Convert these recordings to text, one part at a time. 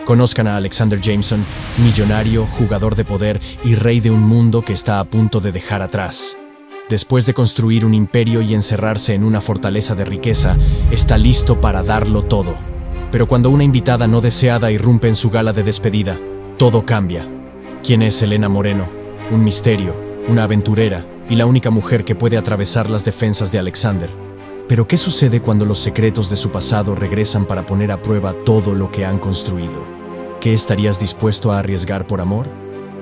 Conozcan a Alexander Jameson, millonario, jugador de poder y rey de un mundo que está a punto de dejar atrás. Después de construir un imperio y encerrarse en una fortaleza de riqueza, está listo para darlo todo. Pero cuando una invitada no deseada irrumpe en su gala de despedida, todo cambia. ¿Quién es Helena Moreno? Un misterio, una aventurera y la única mujer que puede atravesar las defensas de Alexander. Pero ¿qué sucede cuando los secretos de su pasado regresan para poner a prueba todo lo que han construido? ¿Qué estarías dispuesto a arriesgar por amor?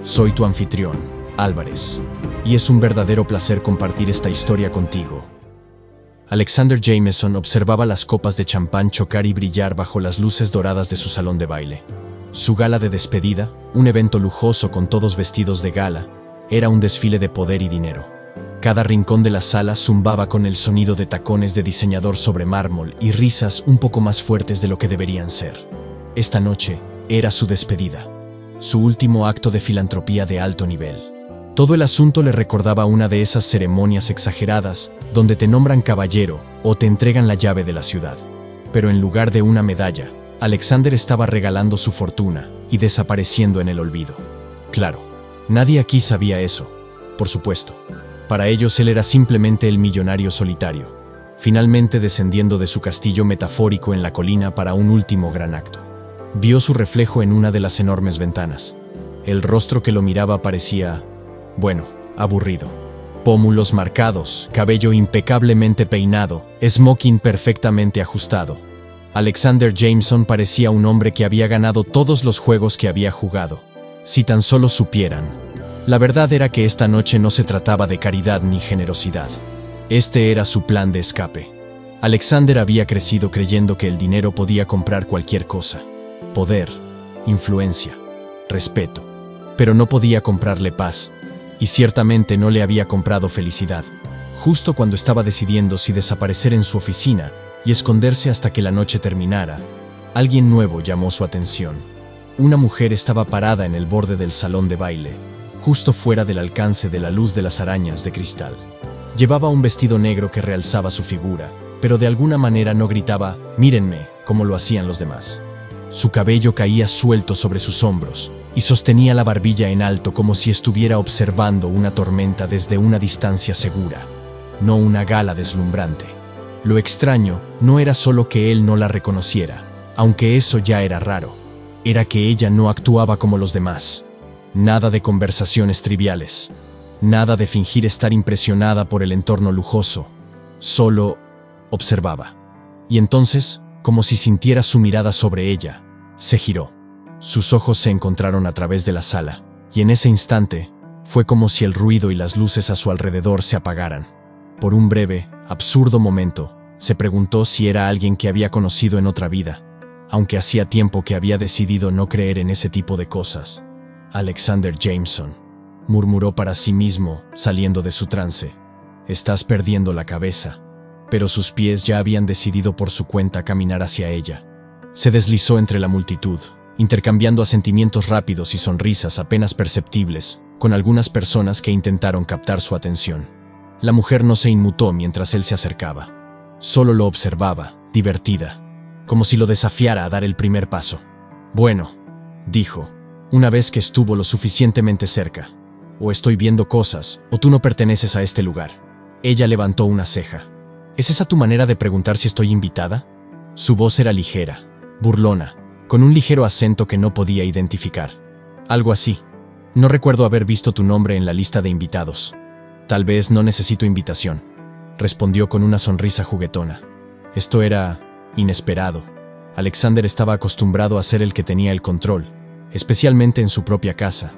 Soy tu anfitrión, Álvarez, y es un verdadero placer compartir esta historia contigo. Alexander Jameson observaba las copas de champán chocar y brillar bajo las luces doradas de su salón de baile. Su gala de despedida, un evento lujoso con todos vestidos de gala, era un desfile de poder y dinero. Cada rincón de la sala zumbaba con el sonido de tacones de diseñador sobre mármol y risas un poco más fuertes de lo que deberían ser. Esta noche era su despedida, su último acto de filantropía de alto nivel. Todo el asunto le recordaba una de esas ceremonias exageradas donde te nombran caballero o te entregan la llave de la ciudad. Pero en lugar de una medalla, Alexander estaba regalando su fortuna y desapareciendo en el olvido. Claro, nadie aquí sabía eso, por supuesto. Para ellos él era simplemente el millonario solitario, finalmente descendiendo de su castillo metafórico en la colina para un último gran acto. Vio su reflejo en una de las enormes ventanas. El rostro que lo miraba parecía, bueno, aburrido. Pómulos marcados, cabello impecablemente peinado, smoking perfectamente ajustado. Alexander Jameson parecía un hombre que había ganado todos los juegos que había jugado. Si tan solo supieran. La verdad era que esta noche no se trataba de caridad ni generosidad. Este era su plan de escape. Alexander había crecido creyendo que el dinero podía comprar cualquier cosa. Poder, influencia, respeto. Pero no podía comprarle paz, y ciertamente no le había comprado felicidad. Justo cuando estaba decidiendo si desaparecer en su oficina y esconderse hasta que la noche terminara, alguien nuevo llamó su atención. Una mujer estaba parada en el borde del salón de baile, justo fuera del alcance de la luz de las arañas de cristal. Llevaba un vestido negro que realzaba su figura, pero de alguna manera no gritaba «mírenme» como lo hacían los demás. Su cabello caía suelto sobre sus hombros y sostenía la barbilla en alto como si estuviera observando una tormenta desde una distancia segura, no una gala deslumbrante. Lo extraño no era solo que él no la reconociera, aunque eso ya era raro. Era que ella no actuaba como los demás. Nada de conversaciones triviales. Nada de fingir estar impresionada por el entorno lujoso. Solo observaba. Y entonces, como si sintiera su mirada sobre ella, se giró. Sus ojos se encontraron a través de la sala, y en ese instante, fue como si el ruido y las luces a su alrededor se apagaran. Por un breve, absurdo momento, se preguntó si era alguien que había conocido en otra vida, aunque hacía tiempo que había decidido no creer en ese tipo de cosas. Alexander Jameson, murmuró para sí mismo, saliendo de su trance. Estás perdiendo la cabeza. Pero sus pies ya habían decidido por su cuenta caminar hacia ella. Se deslizó entre la multitud, intercambiando asentimientos rápidos y sonrisas apenas perceptibles, con algunas personas que intentaron captar su atención. La mujer no se inmutó mientras él se acercaba. Solo lo observaba, divertida, como si lo desafiara a dar el primer paso. Bueno, dijo, una vez que estuvo lo suficientemente cerca. O estoy viendo cosas, o tú no perteneces a este lugar. Ella levantó una ceja. ¿Es esa tu manera de preguntar si estoy invitada? Su voz era ligera, burlona, con un ligero acento que no podía identificar. Algo así. No recuerdo haber visto tu nombre en la lista de invitados. Tal vez no necesito invitación, respondió con una sonrisa juguetona. Esto era inesperado. Alexander estaba acostumbrado a ser el que tenía el control, especialmente en su propia casa.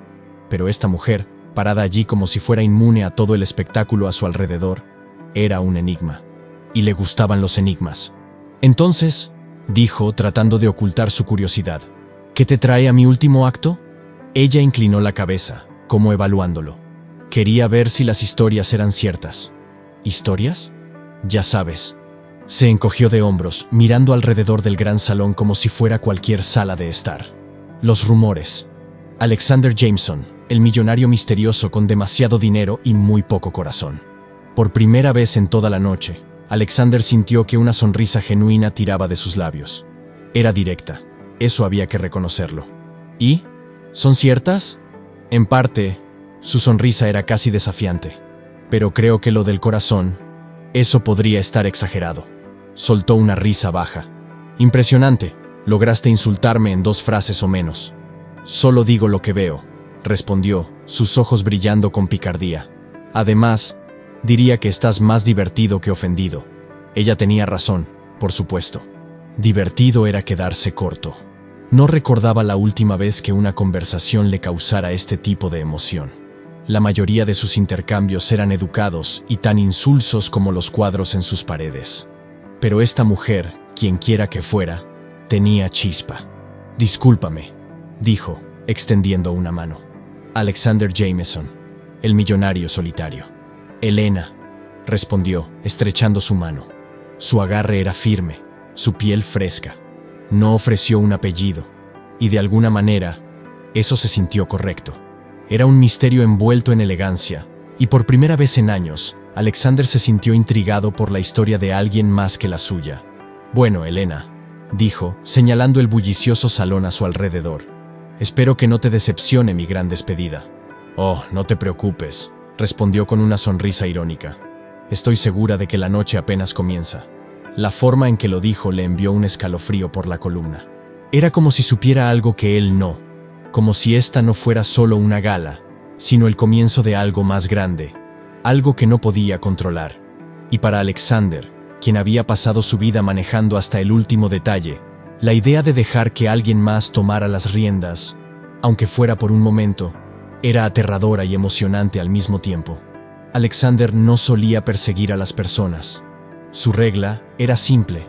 Pero esta mujer, parada allí como si fuera inmune a todo el espectáculo a su alrededor, era un enigma. Y le gustaban los enigmas. Entonces, dijo, tratando de ocultar su curiosidad, ¿qué te trae a mi último acto? Ella inclinó la cabeza, como evaluándolo. Quería ver si las historias eran ciertas. ¿Historias? Ya sabes. Se encogió de hombros, mirando alrededor del gran salón como si fuera cualquier sala de estar. Los rumores. Alexander Jameson, el millonario misterioso con demasiado dinero y muy poco corazón. Por primera vez en toda la noche, Alexander sintió que una sonrisa genuina tiraba de sus labios. Era directa, Eso había que reconocerlo. ¿Y? ¿Son ciertas? En parte, su sonrisa era casi desafiante. Pero creo que lo del corazón, eso podría estar exagerado. Soltó una risa baja. Impresionante, lograste insultarme en 2 frases o menos. Solo digo lo que veo, respondió, sus ojos brillando con picardía. Además, diría que estás más divertido que ofendido. Ella tenía razón, por supuesto. Divertido era quedarse corto. No recordaba la última vez que una conversación le causara este tipo de emoción. La mayoría de sus intercambios eran educados y tan insulsos como los cuadros en sus paredes. Pero esta mujer, quien quiera que fuera, tenía chispa. Discúlpame, dijo, extendiendo una mano. Alexander Jameson, el millonario solitario. Elena, respondió, estrechando su mano. Su agarre era firme, su piel fresca. No ofreció un apellido, y de alguna manera, eso se sintió correcto. Era un misterio envuelto en elegancia, y por primera vez en años, Alexander se sintió intrigado por la historia de alguien más que la suya. Bueno, Elena, dijo, señalando el bullicioso salón a su alrededor. Espero que no te decepcione mi gran despedida. Oh, no te preocupes, respondió con una sonrisa irónica. Estoy segura de que la noche apenas comienza. La forma en que lo dijo le envió un escalofrío por la columna. Era como si supiera algo que él no, como si esta no fuera solo una gala, sino el comienzo de algo más grande, algo que no podía controlar. Y para Alexander, quien había pasado su vida manejando hasta el último detalle, la idea de dejar que alguien más tomara las riendas, aunque fuera por un momento, era aterradora y emocionante al mismo tiempo. Alexander no solía perseguir a las personas. Su regla era simple: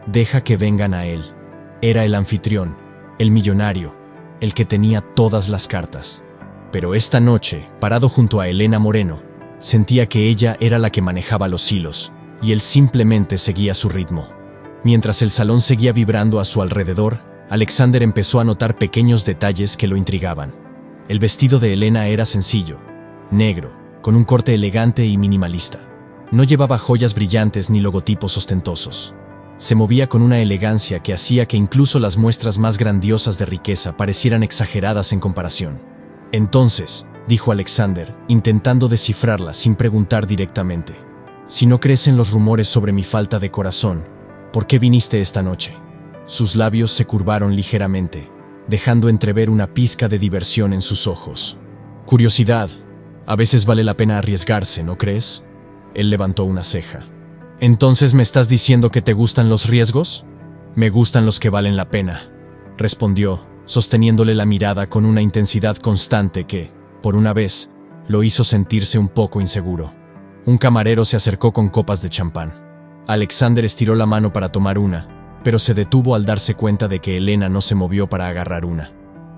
deja que vengan a él. Era el anfitrión, el millonario, el que tenía todas las cartas. Pero esta noche, parado junto a Elena Moreno, sentía que ella era la que manejaba los hilos, y él simplemente seguía su ritmo. Mientras el salón seguía vibrando a su alrededor, Alexander empezó a notar pequeños detalles que lo intrigaban. El vestido de Elena era sencillo, negro, con un corte elegante y minimalista. No llevaba joyas brillantes ni logotipos ostentosos. Se movía con una elegancia que hacía que incluso las muestras más grandiosas de riqueza parecieran exageradas en comparación. Entonces, dijo Alexander, intentando descifrarla sin preguntar directamente, si no crees en los rumores sobre mi falta de corazón, ¿por qué viniste esta noche? Sus labios se curvaron ligeramente, dejando entrever una pizca de diversión en sus ojos. Curiosidad. A veces vale la pena arriesgarse, ¿no crees? Él levantó una ceja. ¿Entonces me estás diciendo que te gustan los riesgos? Me gustan los que valen la pena, respondió, sosteniéndole la mirada con una intensidad constante que, por una vez, lo hizo sentirse un poco inseguro. Un camarero se acercó con copas de champán. Alexander estiró la mano para tomar una, pero se detuvo al darse cuenta de que Elena no se movió para agarrar una.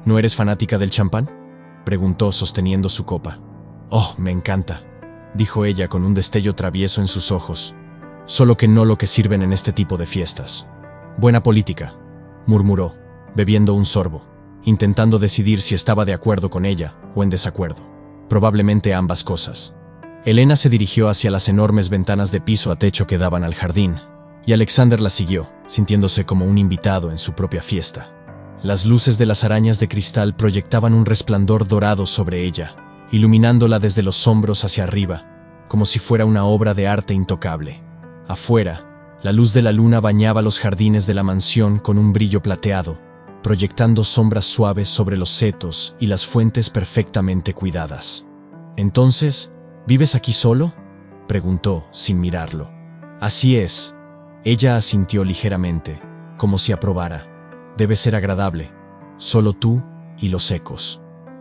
¿No eres fanática del champán?, preguntó sosteniendo su copa. Oh, me encanta, dijo ella con un destello travieso en sus ojos. Solo que no lo que sirven en este tipo de fiestas. Buena política, murmuró, bebiendo un sorbo, intentando decidir si estaba de acuerdo con ella o en desacuerdo. Probablemente ambas cosas. Elena se dirigió hacia las enormes ventanas de piso a techo que daban al jardín, y Alexander la siguió, sintiéndose como un invitado en su propia fiesta. Las luces de las arañas de cristal proyectaban un resplandor dorado sobre ella, iluminándola desde los hombros hacia arriba, como si fuera una obra de arte intocable. Afuera, la luz de la luna bañaba los jardines de la mansión con un brillo plateado, proyectando sombras suaves sobre los setos y las fuentes perfectamente cuidadas. «Entonces, ¿vives aquí solo?», preguntó, sin mirarlo. «Así es». Ella asintió ligeramente, como si aprobara. «Debe ser agradable. Solo tú y los ecos».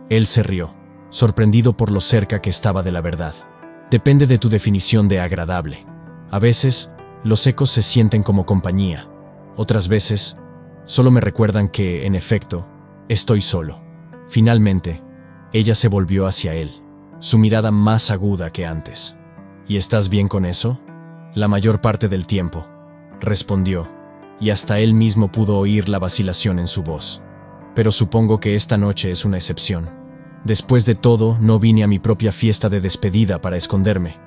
Él se rió, sorprendido por lo cerca que estaba de la verdad. «Depende de tu definición de agradable. A veces, los ecos se sienten como compañía. Otras veces, solo me recuerdan que, en efecto, estoy solo». Finalmente, ella se volvió hacia él, su mirada más aguda que antes. «¿Y estás bien con eso?». «La mayor parte del tiempo», respondió, y hasta él mismo pudo oír la vacilación en su voz. «Pero supongo que esta noche es una excepción. Después de todo, no vine a mi propia fiesta de despedida para esconderme».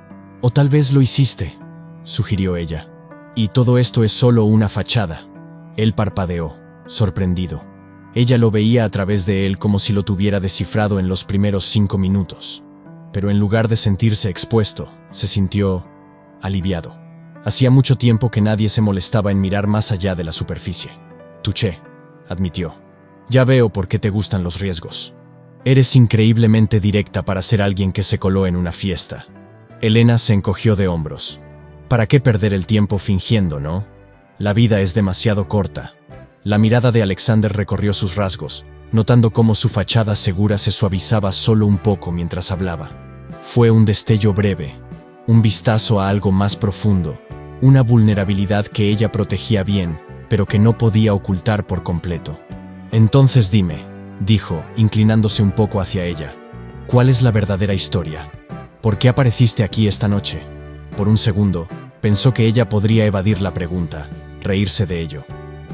«O tal vez lo hiciste», sugirió ella. «Y todo esto es solo una fachada». Él parpadeó, sorprendido. Ella lo veía a través de él como si lo tuviera descifrado en los primeros 5 minutos. Pero en lugar de sentirse expuesto, se sintió aliviado. Hacía mucho tiempo que nadie se molestaba en mirar más allá de la superficie. Touché, admitió. Ya veo por qué te gustan los riesgos. Eres increíblemente directa para ser alguien que se coló en una fiesta. Elena se encogió de hombros. ¿Para qué perder el tiempo fingiendo, no? La vida es demasiado corta. La mirada de Alexander recorrió sus rasgos, notando cómo su fachada segura se suavizaba solo un poco mientras hablaba. Fue un destello breve, un vistazo a algo más profundo, una vulnerabilidad que ella protegía bien, pero que no podía ocultar por completo. Entonces dime, dijo, inclinándose un poco hacia ella, ¿cuál es la verdadera historia? ¿Por qué apareciste aquí esta noche? Por un segundo, pensó que ella podría evadir la pregunta, reírse de ello.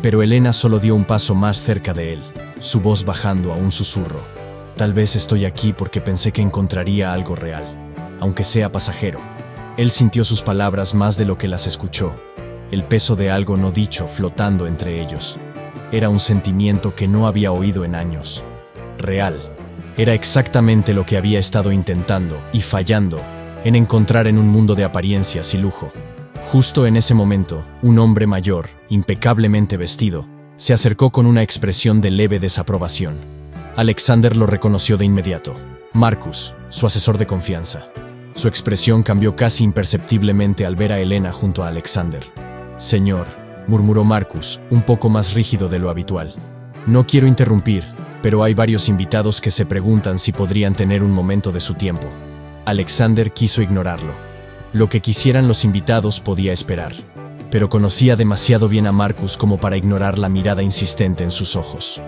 Pero Elena solo dio un paso más cerca de él, su voz bajando a un susurro. Tal vez estoy aquí porque pensé que encontraría algo real, aunque sea pasajero. Él sintió sus palabras más de lo que las escuchó, el peso de algo no dicho flotando entre ellos. Era un sentimiento que no había oído en años. Real. Era exactamente lo que había estado intentando y fallando en encontrar en un mundo de apariencias y lujo. Justo en ese momento, un hombre mayor, impecablemente vestido, se acercó con una expresión de leve desaprobación. Alexander lo reconoció de inmediato. Marcus, su asesor de confianza. Su expresión cambió casi imperceptiblemente al ver a Elena junto a Alexander. Señor, murmuró Marcus, un poco más rígido de lo habitual. No quiero interrumpir, pero hay varios invitados que se preguntan si podrían tener un momento de su tiempo. Alexander quiso ignorarlo. Lo que quisieran los invitados podía esperar, pero conocía demasiado bien a Marcus como para ignorar la mirada insistente en sus ojos.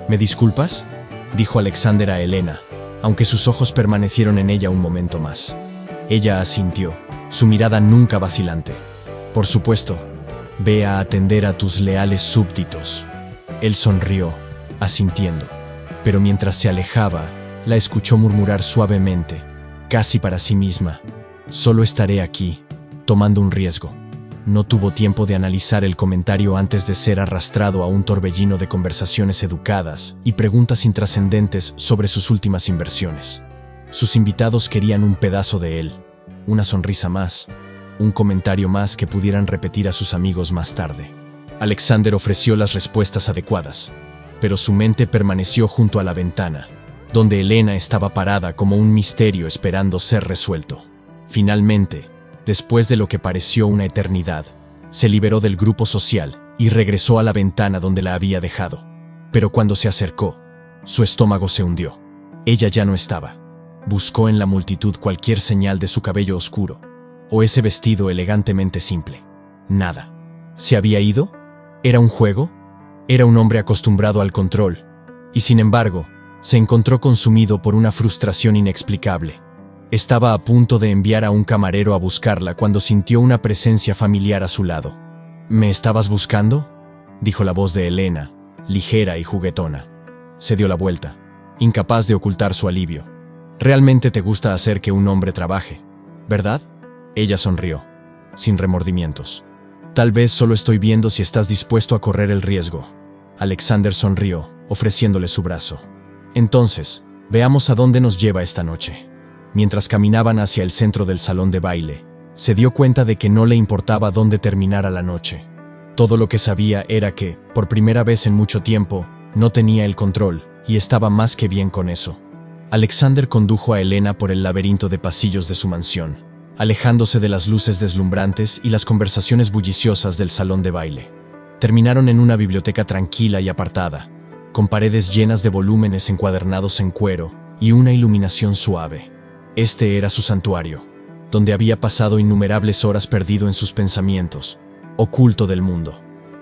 ¿Me disculpas?, dijo Alexander a Elena, aunque sus ojos permanecieron en ella un momento más. Ella asintió, su mirada nunca vacilante. Por supuesto, ve a atender a tus leales súbditos. Él sonrió, asintiendo, pero mientras se alejaba, la escuchó murmurar suavemente, casi para sí misma. Solo estaré aquí, tomando un riesgo. No tuvo tiempo de analizar el comentario antes de ser arrastrado a un torbellino de conversaciones educadas y preguntas intrascendentes sobre sus últimas inversiones. Sus invitados querían un pedazo de él, una sonrisa más, un comentario más que pudieran repetir a sus amigos más tarde. Alexander ofreció las respuestas adecuadas, pero su mente permaneció junto a la ventana, donde Elena estaba parada como un misterio esperando ser resuelto. Finalmente, después de lo que pareció una eternidad, se liberó del grupo social y regresó a la ventana donde la había dejado. Pero cuando se acercó, su estómago se hundió. Ella ya no estaba. Buscó en la multitud cualquier señal de su cabello oscuro, o ese vestido elegantemente simple. Nada. ¿Se había ido? ¿Era un juego? Era un hombre acostumbrado al control, y sin embargo, se encontró consumido por una frustración inexplicable. Estaba a punto de enviar a un camarero a buscarla cuando sintió una presencia familiar a su lado. ¿Me estabas buscando?, dijo la voz de Elena, ligera y juguetona. Se dio la vuelta, incapaz de ocultar su alivio. Realmente te gusta hacer que un hombre trabaje, ¿verdad? Ella sonrió, sin remordimientos. Tal vez solo estoy viendo si estás dispuesto a correr el riesgo. Alexander sonrió, ofreciéndole su brazo. Entonces, veamos a dónde nos lleva esta noche. Mientras caminaban hacia el centro del salón de baile, se dio cuenta de que no le importaba dónde terminara la noche. Todo lo que sabía era que, por primera vez en mucho tiempo, no tenía el control, y estaba más que bien con eso. Alexander condujo a Elena por el laberinto de pasillos de su mansión, alejándose de las luces deslumbrantes y las conversaciones bulliciosas del salón de baile. Terminaron en una biblioteca tranquila y apartada, con paredes llenas de volúmenes encuadernados en cuero y una iluminación suave. Este era su santuario, donde había pasado innumerables horas perdido en sus pensamientos, oculto del mundo.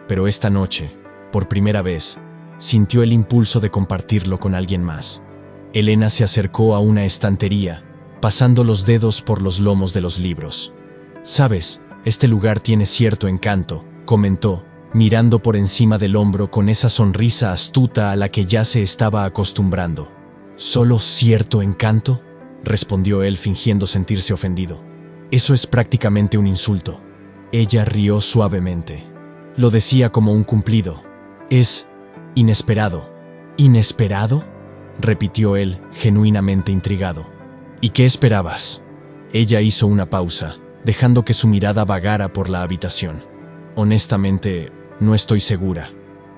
Pero esta noche, por primera vez, sintió el impulso de compartirlo con alguien más. Elena se acercó a una estantería, pasando los dedos por los lomos de los libros. «Sabes, este lugar tiene cierto encanto», comentó, mirando por encima del hombro con esa sonrisa astuta a la que ya se estaba acostumbrando. «¿Solo cierto encanto?», respondió él fingiendo sentirse ofendido. «Eso es prácticamente un insulto». Ella rió suavemente. Lo decía como un cumplido. «Es inesperado», ¿Inesperado?, repitió él, genuinamente intrigado. ¿Y qué esperabas? Ella hizo una pausa, dejando que su mirada vagara por la habitación. Honestamente, no estoy segura,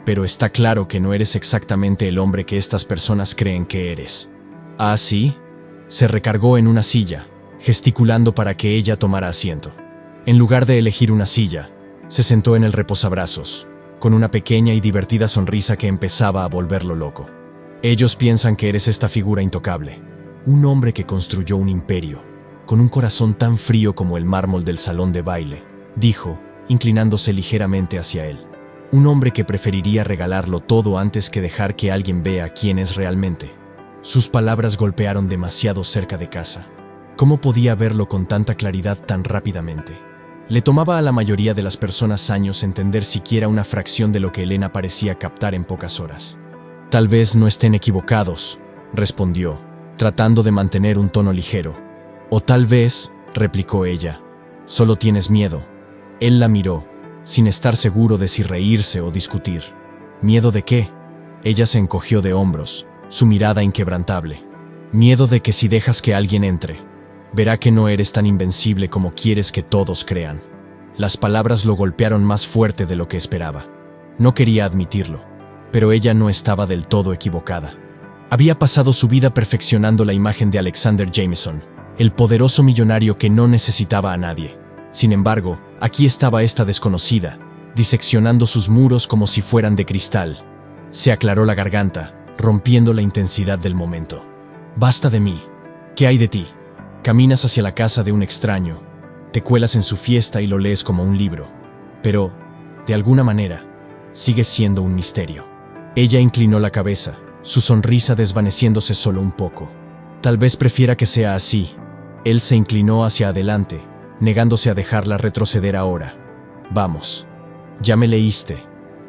pero está claro que no eres exactamente el hombre que estas personas creen que eres. ¿Ah, sí? Se recargó en una silla, gesticulando para que ella tomara asiento. En lugar de elegir una silla, se sentó en el reposabrazos, con una pequeña y divertida sonrisa que empezaba a volverlo loco. Ellos piensan que eres esta figura intocable, un hombre que construyó un imperio, con un corazón tan frío como el mármol del salón de baile, dijo, inclinándose ligeramente hacia él. Un hombre que preferiría regalarlo todo antes que dejar que alguien vea quién es realmente. Sus palabras golpearon demasiado cerca de casa. ¿Cómo podía verlo con tanta claridad tan rápidamente? Le tomaba a la mayoría de las personas años entender siquiera una fracción de lo que Elena parecía captar en pocas horas. Tal vez no estén equivocados, respondió, tratando de mantener un tono ligero. O tal vez, replicó ella, solo tienes miedo. Él la miró, sin estar seguro de si reírse o discutir. ¿Miedo de qué? Ella se encogió de hombros, su mirada inquebrantable. Miedo de que si dejas que alguien entre, verá que no eres tan invencible como quieres que todos crean. Las palabras lo golpearon más fuerte de lo que esperaba. No quería admitirlo, pero ella no estaba del todo equivocada. Había pasado su vida perfeccionando la imagen de Alexander Jameson, el poderoso millonario que no necesitaba a nadie. Sin embargo, aquí estaba esta desconocida, diseccionando sus muros como si fueran de cristal. Se aclaró la garganta, rompiendo la intensidad del momento. Basta de mí. ¿Qué hay de ti? Caminas hacia la casa de un extraño, te cuelas en su fiesta y lo lees como un libro. Pero, de alguna manera, sigues siendo un misterio. Ella inclinó la cabeza, su sonrisa desvaneciéndose solo un poco. Tal vez prefiera que sea así. Él se inclinó hacia adelante, negándose a dejarla retroceder ahora. Vamos. Ya me leíste.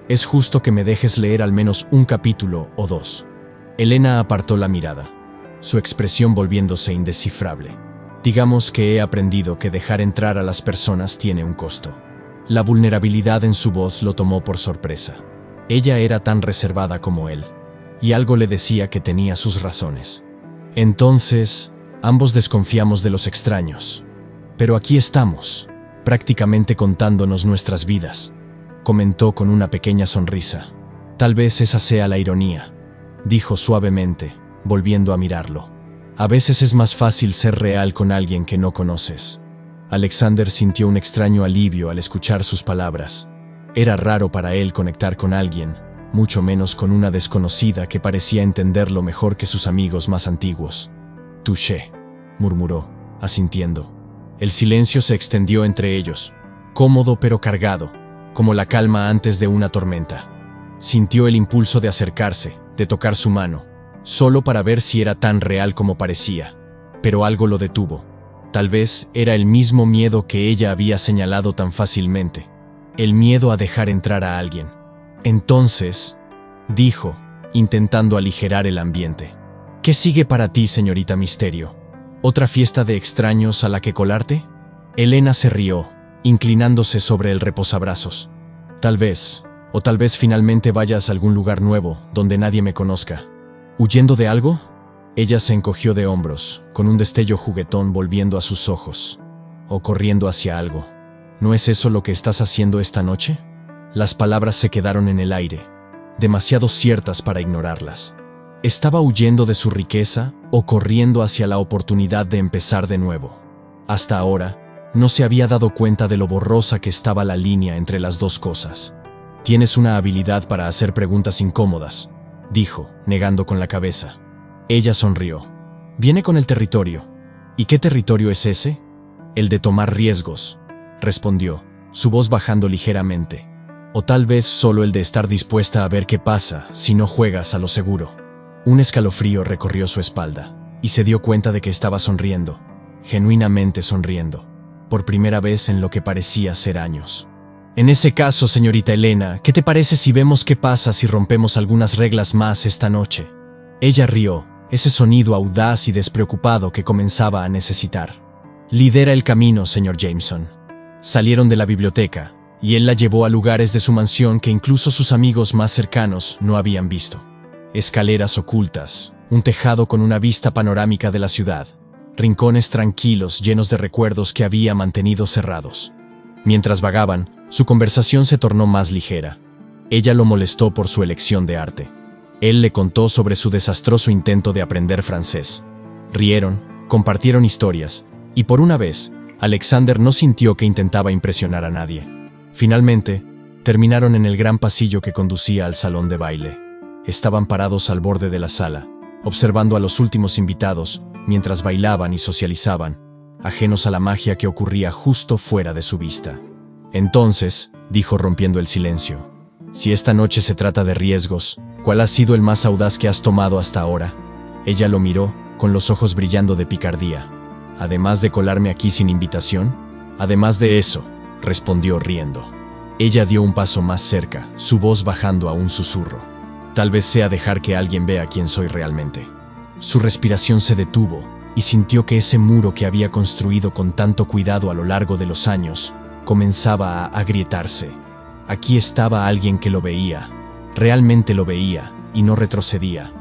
Es justo que me dejes leer al menos un capítulo o dos. Elena apartó la mirada, su expresión volviéndose indescifrable. Digamos que he aprendido que dejar entrar a las personas tiene un costo. La vulnerabilidad en su voz lo tomó por sorpresa. Ella era tan reservada como él, y algo le decía que tenía sus razones. Entonces, ambos desconfiamos de los extraños. Pero aquí estamos, prácticamente contándonos nuestras vidas, comentó con una pequeña sonrisa. Tal vez esa sea la ironía, dijo suavemente, volviendo a mirarlo. A veces es más fácil ser real con alguien que no conoces. Alexander sintió un extraño alivio al escuchar sus palabras. Era raro para él conectar con alguien, mucho menos con una desconocida que parecía entenderlo mejor que sus amigos más antiguos. Touché, murmuró, asintiendo. El silencio se extendió entre ellos, cómodo pero cargado, como la calma antes de una tormenta. Sintió el impulso de acercarse, de tocar su mano, solo para ver si era tan real como parecía, pero algo lo detuvo. Tal vez era el mismo miedo que ella había señalado tan fácilmente, el miedo a dejar entrar a alguien. Entonces, dijo, intentando aligerar el ambiente. ¿Qué sigue para ti, señorita Misterio? ¿Otra fiesta de extraños a la que colarte? Elena se rió, inclinándose sobre el reposabrazos. Tal vez, o tal vez finalmente vayas a algún lugar nuevo, donde nadie me conozca. ¿Huyendo de algo? Ella se encogió de hombros, con un destello juguetón volviendo a sus ojos. ¿O corriendo hacia algo? ¿No es eso lo que estás haciendo esta noche? Las palabras se quedaron en el aire, demasiado ciertas para ignorarlas. ¿Estaba huyendo de su riqueza o corriendo hacia la oportunidad de empezar de nuevo? Hasta ahora, no se había dado cuenta de lo borrosa que estaba la línea entre las dos cosas. Tienes una habilidad para hacer preguntas incómodas, dijo, negando con la cabeza. Ella sonrió. Viene con el territorio. ¿Y qué territorio es ese? El de tomar riesgos, respondió, su voz bajando ligeramente. O tal vez solo el de estar dispuesta a ver qué pasa si no juegas a lo seguro. Un escalofrío recorrió su espalda, y se dio cuenta de que estaba sonriendo, genuinamente sonriendo, por primera vez en lo que parecía ser años. En ese caso, señorita Elena, ¿qué te parece si vemos qué pasa si rompemos algunas reglas más esta noche? Ella rió, ese sonido audaz y despreocupado que comenzaba a necesitar. Lidera el camino, señor Jameson. Salieron de la biblioteca, y él la llevó a lugares de su mansión que incluso sus amigos más cercanos no habían visto. Escaleras ocultas, un tejado con una vista panorámica de la ciudad, rincones tranquilos llenos de recuerdos que había mantenido cerrados. Mientras vagaban, su conversación se tornó más ligera. Ella lo molestó por su elección de arte. Él le contó sobre su desastroso intento de aprender francés. Rieron, compartieron historias, y por una vez, Alexander no sintió que intentaba impresionar a nadie. Finalmente, terminaron en el gran pasillo que conducía al salón de baile. Estaban parados al borde de la sala, observando a los últimos invitados mientras bailaban y socializaban, ajenos a la magia que ocurría justo fuera de su vista. Entonces, dijo rompiendo el silencio, si esta noche se trata de riesgos, ¿cuál ha sido el más audaz que has tomado hasta ahora? Ella lo miró, con los ojos brillando de picardía. ¿Además de colarme aquí sin invitación? Además de eso, respondió riendo. Ella dio un paso más cerca, su voz bajando a un susurro. Tal vez sea dejar que alguien vea quién soy realmente. Su respiración se detuvo, y sintió que ese muro que había construido con tanto cuidado a lo largo de los años, comenzaba a agrietarse. Aquí estaba alguien que lo veía, realmente lo veía, y no retrocedía.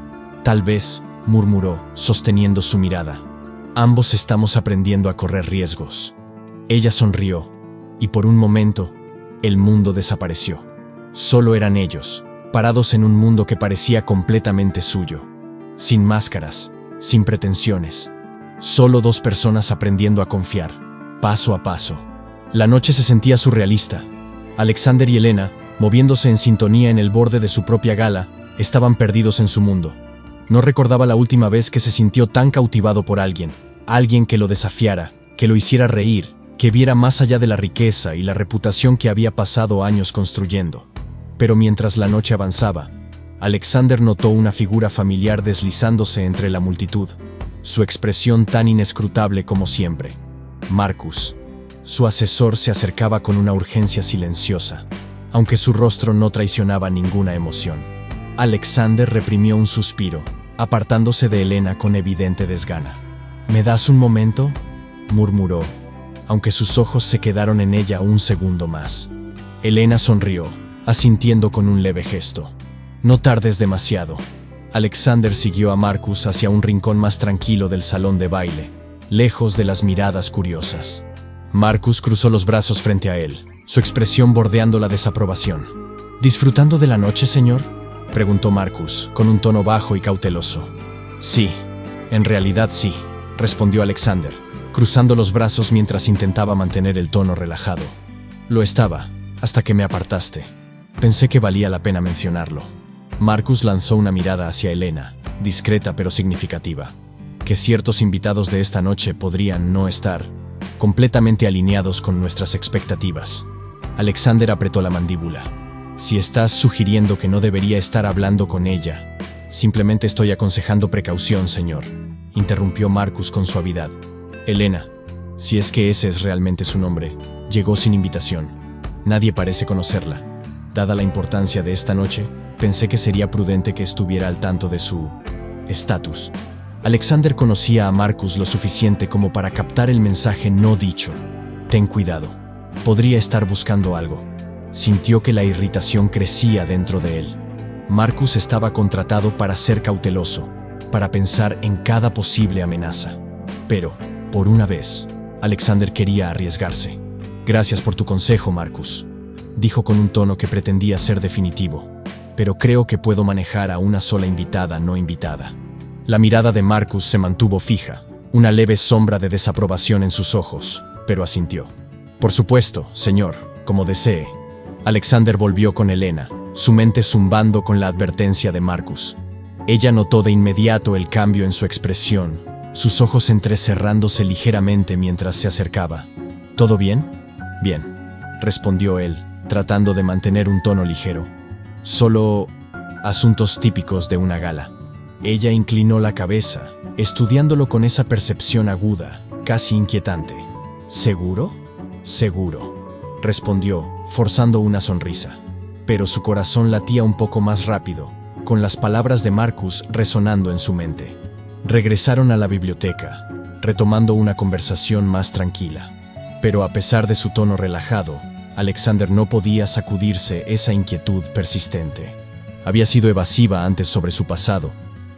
Tal vez, murmuró, sosteniendo su mirada. Ambos estamos aprendiendo a correr riesgos. Ella sonrió, y por un momento, el mundo desapareció. Solo eran ellos, parados en un mundo que parecía completamente suyo. Sin máscaras, sin pretensiones. Solo dos personas aprendiendo a confiar, paso a paso. La noche se sentía surrealista. Alexander y Elena, moviéndose en sintonía en el borde de su propia gala, estaban perdidos en su mundo. No recordaba la última vez que se sintió tan cautivado por alguien que lo desafiara, que lo hiciera reír, que viera más allá de la riqueza y la reputación que había pasado años construyendo. Pero mientras la noche avanzaba, Alexander notó una figura familiar deslizándose entre la multitud, su expresión tan inescrutable como siempre. Marcus. Su asesor se acercaba con una urgencia silenciosa, aunque su rostro no traicionaba ninguna emoción. Alexander reprimió un suspiro, apartándose de Elena con evidente desgana. ¿Me das un momento?, murmuró, aunque sus ojos se quedaron en ella un segundo más. Elena sonrió, asintiendo con un leve gesto. No tardes demasiado. Alexander siguió a Marcus hacia un rincón más tranquilo del salón de baile, lejos de las miradas curiosas. Marcus cruzó los brazos frente a él, su expresión bordeando la desaprobación. ¿Disfrutando de la noche, señor?, preguntó Marcus, con un tono bajo y cauteloso. Sí, en realidad sí, respondió Alexander, cruzando los brazos mientras intentaba mantener el tono relajado. Lo estaba, hasta que me apartaste. Pensé que valía la pena mencionarlo. Marcus lanzó una mirada hacia Elena, discreta pero significativa. Que ciertos invitados de esta noche podrían no estar completamente alineados con nuestras expectativas. Alexander apretó la mandíbula. Si estás sugiriendo que no debería estar hablando con ella, simplemente estoy aconsejando precaución, señor, interrumpió Marcus con suavidad. Elena, si es que ese es realmente su nombre, llegó sin invitación. Nadie parece conocerla. Dada la importancia de esta noche, pensé que sería prudente que estuviera al tanto de su estatus. Alexander conocía a Marcus lo suficiente como para captar el mensaje no dicho. Ten cuidado. Podría estar buscando algo. Sintió que la irritación crecía dentro de él. Marcus estaba contratado para ser cauteloso, para pensar en cada posible amenaza. Pero, por una vez, Alexander quería arriesgarse. Gracias por tu consejo, Marcus, dijo con un tono que pretendía ser definitivo. Pero creo que puedo manejar a una sola invitada no invitada. La mirada de Marcus se mantuvo fija, una leve sombra de desaprobación en sus ojos, pero asintió. Por supuesto, señor, como desee. Alexander volvió con Elena, su mente zumbando con la advertencia de Marcus. Ella notó de inmediato el cambio en su expresión, sus ojos entrecerrándose ligeramente mientras se acercaba. ¿Todo bien? Bien, respondió él, tratando de mantener un tono ligero. Solo asuntos típicos de una gala. Ella inclinó la cabeza, estudiándolo con esa percepción aguda, casi inquietante. ¿Seguro? Seguro, respondió, forzando una sonrisa. Pero su corazón latía un poco más rápido, con las palabras de Marcus resonando en su mente. Regresaron a la biblioteca, retomando una conversación más tranquila. Pero a pesar de su tono relajado, Alexander no podía sacudirse esa inquietud persistente. Había sido evasiva antes sobre su pasado,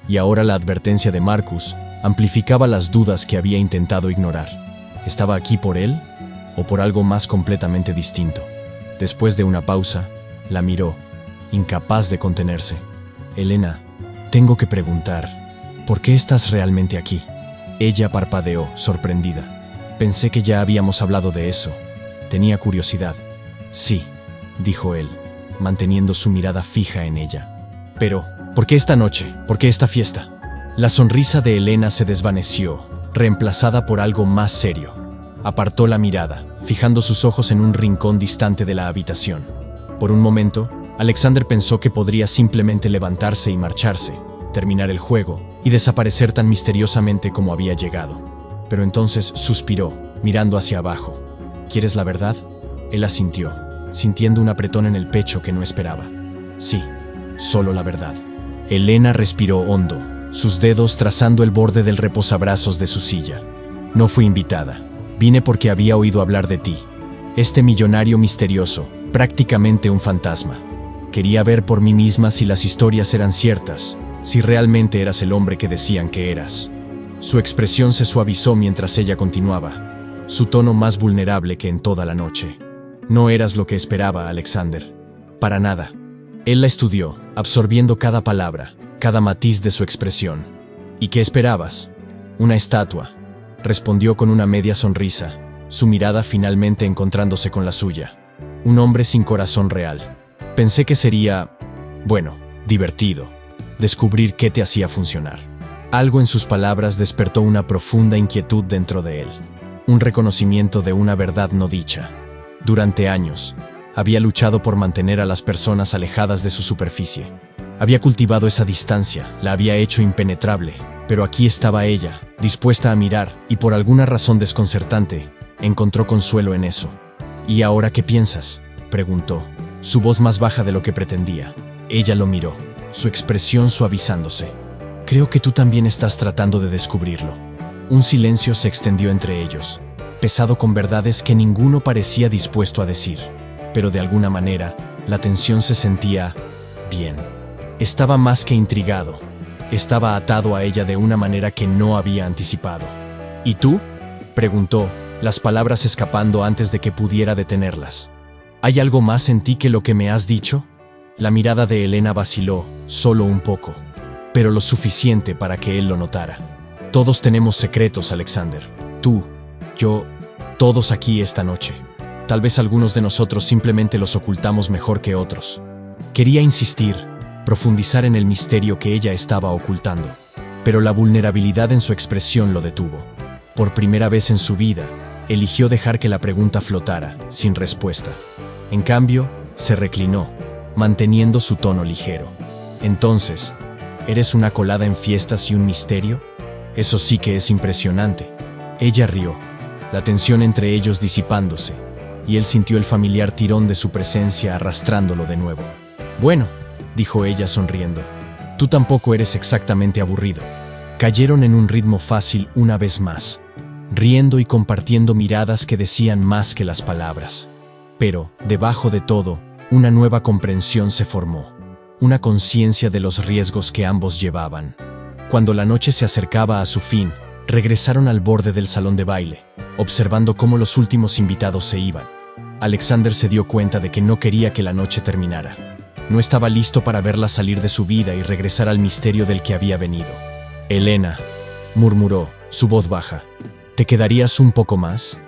y ahora la advertencia de Marcus amplificaba las dudas que había intentado ignorar. ¿Estaba aquí por él o por algo más completamente distinto? Después de una pausa, la miró, incapaz de contenerse. Elena, tengo que preguntar, ¿por qué estás realmente aquí? Ella parpadeó, sorprendida. Pensé que ya habíamos hablado de eso. Tenía curiosidad. Sí, dijo él, manteniendo su mirada fija en ella. Pero, ¿por qué esta noche? ¿Por qué esta fiesta? La sonrisa de Elena se desvaneció, reemplazada por algo más serio. Apartó la mirada, fijando sus ojos en un rincón distante de la habitación. Por un momento, Alexander pensó que podría simplemente levantarse y marcharse, terminar el juego y desaparecer tan misteriosamente como había llegado. Pero entonces suspiró, mirando hacia abajo. ¿Quieres la verdad? Él asintió, sintiendo un apretón en el pecho que no esperaba. Sí, solo la verdad. Elena respiró hondo, sus dedos trazando el borde del reposabrazos de su silla. No fui invitada. Vine porque había oído hablar de ti. Este millonario misterioso, prácticamente un fantasma. Quería ver por mí misma si las historias eran ciertas, si realmente eras el hombre que decían que eras. Su expresión se suavizó mientras ella continuaba, su tono más vulnerable que en toda la noche. No eras lo que esperaba, Alexander. Para nada. Él la estudió, absorbiendo cada palabra, cada matiz de su expresión. ¿Y qué esperabas? Una estatua, respondió con una media sonrisa, su mirada finalmente encontrándose con la suya. Un hombre sin corazón real. Pensé que sería, bueno, divertido, descubrir qué te hacía funcionar. Algo en sus palabras despertó una profunda inquietud dentro de él, un reconocimiento de una verdad no dicha. Durante años, había luchado por mantener a las personas alejadas de su superficie. Había cultivado esa distancia, la había hecho impenetrable, pero aquí estaba ella, dispuesta a mirar, y por alguna razón desconcertante, encontró consuelo en eso. ¿Y ahora qué piensas?, preguntó, su voz más baja de lo que pretendía. Ella lo miró, su expresión suavizándose. Creo que tú también estás tratando de descubrirlo. Un silencio se extendió entre ellos, pesado con verdades que ninguno parecía dispuesto a decir. Pero de alguna manera, la tensión se sentía bien. Estaba más que intrigado. Estaba atado a ella de una manera que no había anticipado. ¿Y tú?, preguntó, las palabras escapando antes de que pudiera detenerlas. ¿Hay algo más en ti que lo que me has dicho? La mirada de Elena vaciló, solo un poco, pero lo suficiente para que él lo notara. Todos tenemos secretos, Alexander. Tú, yo, todos aquí esta noche. Tal vez algunos de nosotros simplemente los ocultamos mejor que otros. Quería insistir, profundizar en el misterio que ella estaba ocultando, pero la vulnerabilidad en su expresión lo detuvo. Por primera vez en su vida, eligió dejar que la pregunta flotara, sin respuesta. En cambio, se reclinó, manteniendo su tono ligero. Entonces, ¿eres una colada en fiestas y un misterio? Eso sí que es impresionante. Ella rió, la tensión entre ellos disipándose, y él sintió el familiar tirón de su presencia arrastrándolo de nuevo. Bueno, dijo ella sonriendo, tú tampoco eres exactamente aburrido. Cayeron en un ritmo fácil una vez más, riendo y compartiendo miradas que decían más que las palabras. Pero, debajo de todo, una nueva comprensión se formó, una conciencia de los riesgos que ambos llevaban. Cuando la noche se acercaba a su fin, regresaron al borde del salón de baile, observando cómo los últimos invitados se iban. Alexander se dio cuenta de que no quería que la noche terminara. No estaba listo para verla salir de su vida y regresar al misterio del que había venido. Elena, murmuró, su voz baja, ¿te quedarías un poco más?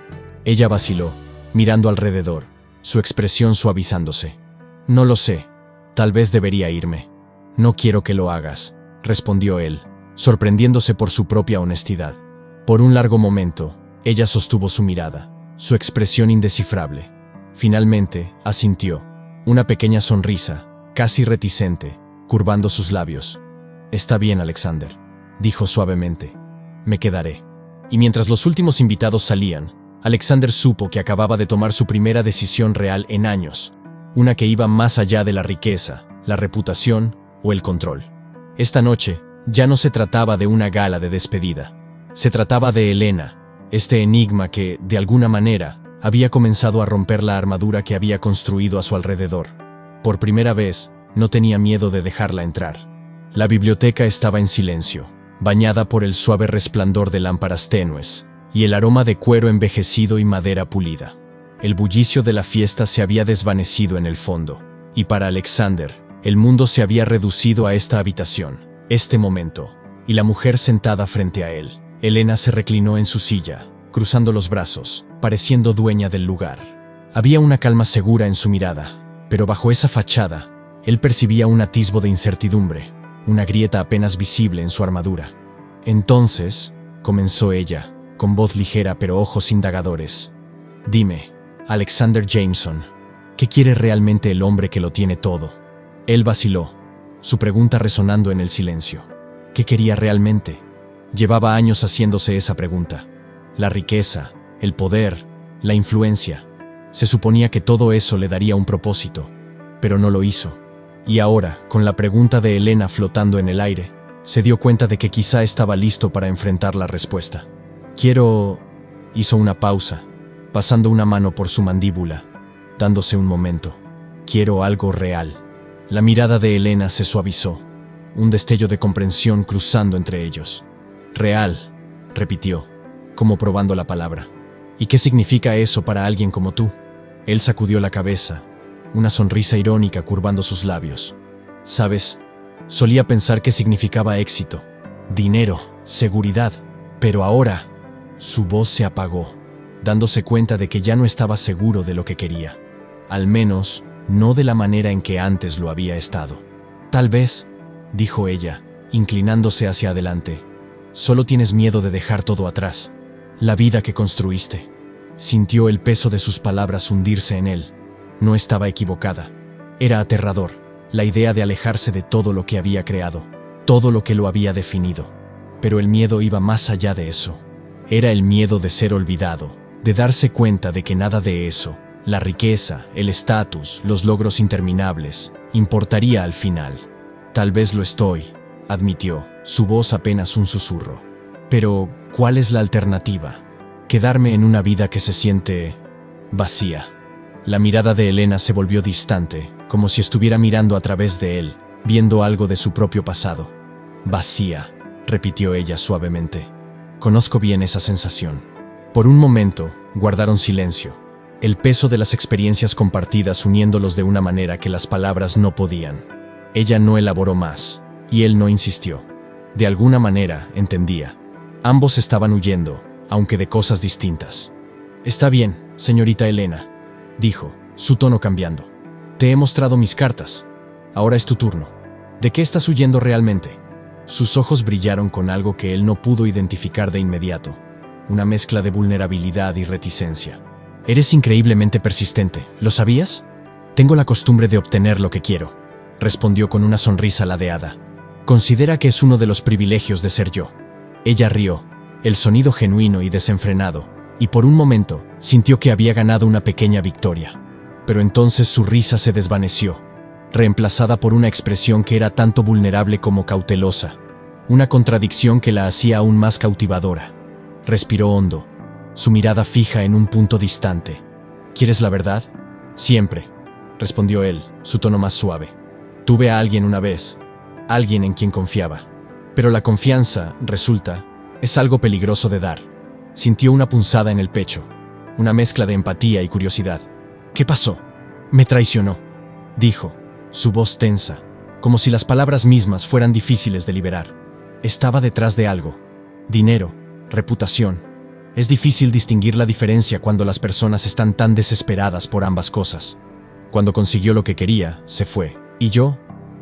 Ella vaciló, mirando alrededor, su expresión suavizándose. No lo sé, tal vez debería irme. No quiero que lo hagas, respondió él, sorprendiéndose por su propia honestidad. Por un largo momento, ella sostuvo su mirada, su expresión indescifrable. Finalmente, asintió, una pequeña sonrisa, casi reticente, curvando sus labios. Está bien, Alexander, dijo suavemente. Me quedaré. Y mientras los últimos invitados salían, Alexander supo que acababa de tomar su primera decisión real en años, una que iba más allá de la riqueza, la reputación o el control. Esta noche, ya no se trataba de una gala de despedida. Se trataba de Elena, este enigma que, de alguna manera, había comenzado a romper la armadura que había construido a su alrededor. Por primera vez, No tenía miedo de dejarla entrar. La biblioteca estaba en silencio, bañada por el suave resplandor de lámparas tenues y el aroma de cuero envejecido y madera pulida. El bullicio de la fiesta se había desvanecido en el fondo, y para Alexander, el mundo se había reducido a esta habitación, este momento, y la mujer sentada frente a él. Elena se reclinó en su silla, cruzando los brazos, pareciendo dueña del lugar. Había una calma segura en su mirada, pero bajo esa fachada, él percibía un atisbo de incertidumbre, una grieta apenas visible en su armadura. Entonces, comenzó ella, con voz ligera pero ojos indagadores. Dime, Alexander Jameson, ¿qué quiere realmente el hombre que lo tiene todo? Él vaciló, su pregunta resonando en el silencio. ¿Qué quería realmente? Llevaba años haciéndose esa pregunta. La riqueza, el poder, la influencia. Se suponía que todo eso le daría un propósito, pero no lo hizo. Y ahora, con la pregunta de Elena flotando en el aire, se dio cuenta de que quizá estaba listo para enfrentar la respuesta. Quiero... Hizo una pausa, pasando una mano por su mandíbula, dándose un momento. Quiero algo real. La mirada de Elena se suavizó, un destello de comprensión cruzando entre ellos. Real, repitió, como probando la palabra. ¿Y qué significa eso para alguien como tú? Él sacudió la cabeza, una sonrisa irónica curvando sus labios. ¿Sabes? Solía pensar que significaba éxito, dinero, seguridad, pero ahora su voz se apagó, dándose cuenta de que ya no estaba seguro de lo que quería. Al menos, no de la manera en que antes lo había estado. Tal vez, dijo ella, inclinándose hacia adelante, solo tienes miedo de dejar todo atrás, la vida que construiste. Sintió el peso de sus palabras hundirse en él. No estaba equivocada. Era aterrador, la idea de alejarse de todo lo que había creado, todo lo que lo había definido. Pero el miedo iba más allá de eso. Era el miedo de ser olvidado, de darse cuenta de que nada de eso, la riqueza, el estatus, los logros interminables, importaría al final. Tal vez lo estoy, admitió, su voz apenas un susurro. Pero, ¿cuál es la alternativa? Quedarme en una vida que se siente vacía. La mirada de Elena se volvió distante, como si estuviera mirando a través de él, viendo algo de su propio pasado. Vacía, repitió ella suavemente. Conozco bien esa sensación. Por un momento, guardaron silencio, el peso de las experiencias compartidas uniéndolos de una manera que las palabras no podían. Ella no elaboró más, y él no insistió. De alguna manera, entendía. Ambos estaban huyendo, aunque de cosas distintas. Está bien, señorita Elena, dijo, su tono cambiando. Te he mostrado mis cartas. Ahora es tu turno. ¿De qué estás huyendo realmente? Sus ojos brillaron con algo que él no pudo identificar de inmediato, una mezcla de vulnerabilidad y reticencia. Eres increíblemente persistente, ¿lo sabías? Tengo la costumbre de obtener lo que quiero, respondió con una sonrisa ladeada. Considera que es uno de los privilegios de ser yo. Ella rió, el sonido genuino y desenfrenado, y por un momento sintió que había ganado una pequeña victoria. Pero entonces su risa se desvaneció, reemplazada por una expresión que era tanto vulnerable como cautelosa, una contradicción que la hacía aún más cautivadora. Respiró hondo, su mirada fija en un punto distante. ¿Quieres la verdad? Siempre, respondió él, su tono más suave. Tuve a alguien una vez, alguien en quien confiaba. Pero la confianza, resulta, es algo peligroso de dar. Sintió una punzada en el pecho, una mezcla de empatía y curiosidad. ¿Qué pasó? Me traicionó, dijo, su voz tensa, como si las palabras mismas fueran difíciles de liberar. Estaba detrás de algo. Dinero, reputación. Es difícil distinguir la diferencia cuando las personas están tan desesperadas por ambas cosas. Cuando consiguió lo que quería, se fue, y yo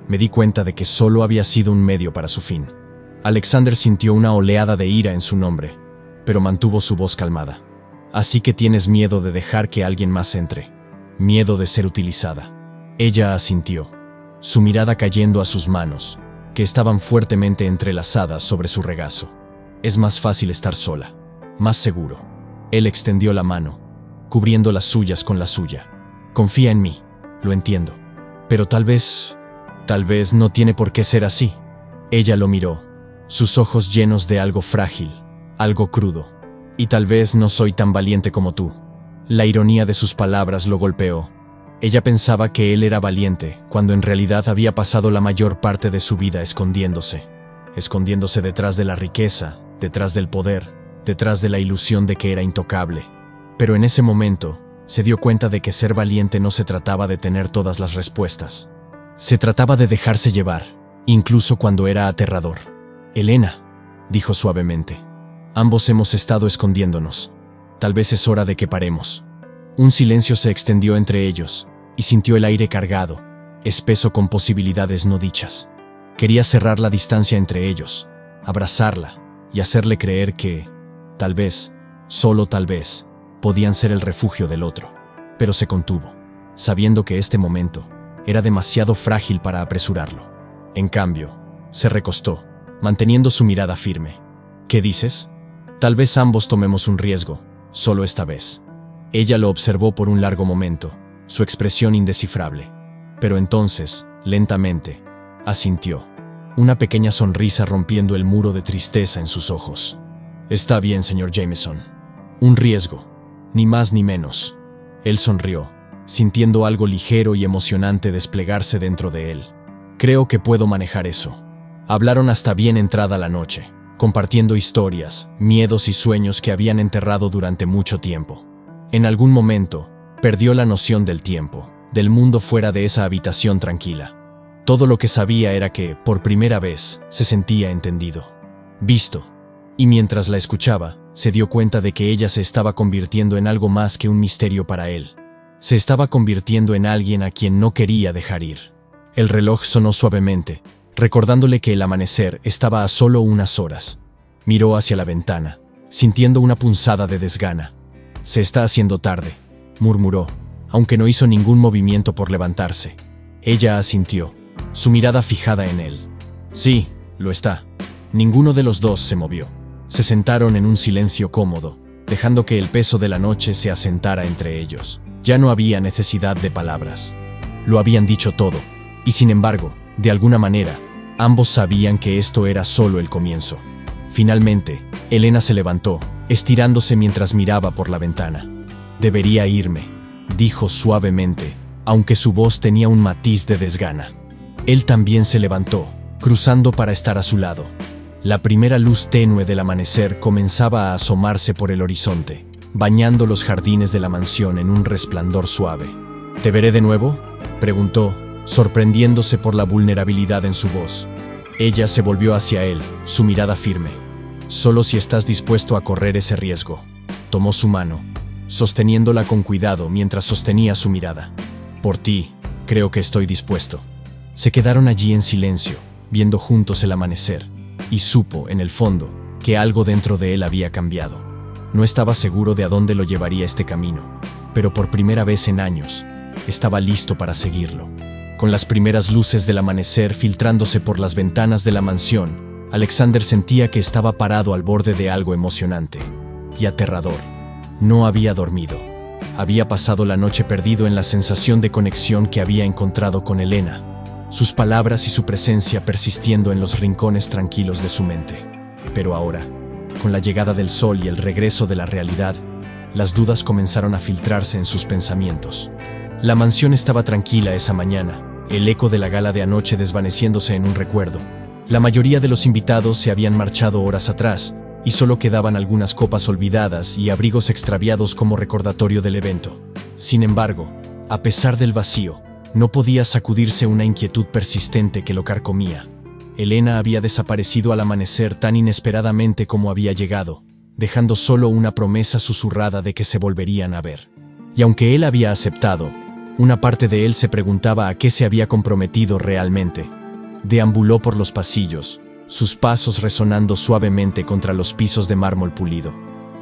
me di cuenta de que solo había sido un medio para su fin. Alexander sintió una oleada de ira en su nombre, pero mantuvo su voz calmada. Así que tienes miedo de dejar que alguien más entre. Miedo de ser utilizada. Ella asintió, su mirada cayendo a sus manos, que estaban fuertemente entrelazadas sobre su regazo. Es más fácil estar sola, más seguro. Él extendió la mano, cubriendo las suyas con la suya. Confía en mí, lo entiendo. Pero tal vez no tiene por qué ser así. Ella lo miró, sus ojos llenos de algo frágil, algo crudo. Y tal vez no soy tan valiente como tú. La ironía de sus palabras lo golpeó. Ella pensaba que él era valiente, cuando en realidad había pasado la mayor parte de su vida escondiéndose detrás de la riqueza, detrás del poder, detrás de la ilusión de que era intocable. Pero en ese momento, se dio cuenta de que ser valiente no se trataba de tener todas las respuestas. Se trataba de dejarse llevar, incluso cuando era aterrador. «Elena», dijo suavemente, «ambos hemos estado escondiéndonos. Tal vez es hora de que paremos». Un silencio se extendió entre ellos, y sintió el aire cargado, espeso con posibilidades no dichas. Quería cerrar la distancia entre ellos, abrazarla y hacerle creer que, tal vez, solo tal vez, podían ser el refugio del otro. Pero se contuvo, sabiendo que este momento era demasiado frágil para apresurarlo. En cambio, se recostó, manteniendo su mirada firme. «¿Qué dices? Tal vez ambos tomemos un riesgo, solo esta vez». Ella lo observó por un largo momento, su expresión indescifrable. Pero entonces, lentamente, asintió, una pequeña sonrisa rompiendo el muro de tristeza en sus ojos. «Está bien, señor Jameson. Un riesgo, ni más ni menos». Él sonrió, sintiendo algo ligero y emocionante desplegarse dentro de él. «Creo que puedo manejar eso». Hablaron hasta bien entrada la noche, compartiendo historias, miedos y sueños que habían enterrado durante mucho tiempo. En algún momento, perdió la noción del tiempo, del mundo fuera de esa habitación tranquila. Todo lo que sabía era que, por primera vez, se sentía entendido, visto. Y mientras la escuchaba, se dio cuenta de que ella se estaba convirtiendo en algo más que un misterio para él. Se estaba convirtiendo en alguien a quien no quería dejar ir. El reloj sonó suavemente, recordándole que el amanecer estaba a solo unas horas. Miró hacia la ventana, sintiendo una punzada de desgana. «Se está haciendo tarde», murmuró, aunque no hizo ningún movimiento por levantarse. Ella asintió, su mirada fijada en él. «Sí, lo está». Ninguno de los dos se movió. Se sentaron en un silencio cómodo, dejando que el peso de la noche se asentara entre ellos. Ya no había necesidad de palabras. Lo habían dicho todo, y sin embargo, de alguna manera, ambos sabían que esto era solo el comienzo. Finalmente, Elena se levantó, estirándose mientras miraba por la ventana. «Debería irme», dijo suavemente, aunque su voz tenía un matiz de desgana. Él también se levantó, cruzando para estar a su lado. La primera luz tenue del amanecer comenzaba a asomarse por el horizonte, bañando los jardines de la mansión en un resplandor suave. «¿Te veré de nuevo?», preguntó, sorprendiéndose por la vulnerabilidad en su voz. Ella se volvió hacia él, su mirada firme. «Solo si estás dispuesto a correr ese riesgo». Tomó su mano, sosteniéndola con cuidado mientras sostenía su mirada. «Por ti, creo que estoy dispuesto». Se quedaron allí en silencio, viendo juntos el amanecer, y supo, en el fondo, que algo dentro de él había cambiado. No estaba seguro de a dónde lo llevaría este camino, pero por primera vez en años, estaba listo para seguirlo. Con las primeras luces del amanecer filtrándose por las ventanas de la mansión, Alexander sentía que estaba parado al borde de algo emocionante y aterrador. No había dormido. Había pasado la noche perdido en la sensación de conexión que había encontrado con Elena, sus palabras y su presencia persistiendo en los rincones tranquilos de su mente. Pero ahora, con la llegada del sol y el regreso de la realidad, las dudas comenzaron a filtrarse en sus pensamientos. La mansión estaba tranquila esa mañana, el eco de la gala de anoche desvaneciéndose en un recuerdo. La mayoría de los invitados se habían marchado horas atrás, y solo quedaban algunas copas olvidadas y abrigos extraviados como recordatorio del evento. Sin embargo, a pesar del vacío, no podía sacudirse una inquietud persistente que lo carcomía. Elena había desaparecido al amanecer tan inesperadamente como había llegado, dejando solo una promesa susurrada de que se volverían a ver. Y aunque él había aceptado, una parte de él se preguntaba a qué se había comprometido realmente. Deambuló por los pasillos, sus pasos resonando suavemente contra los pisos de mármol pulido.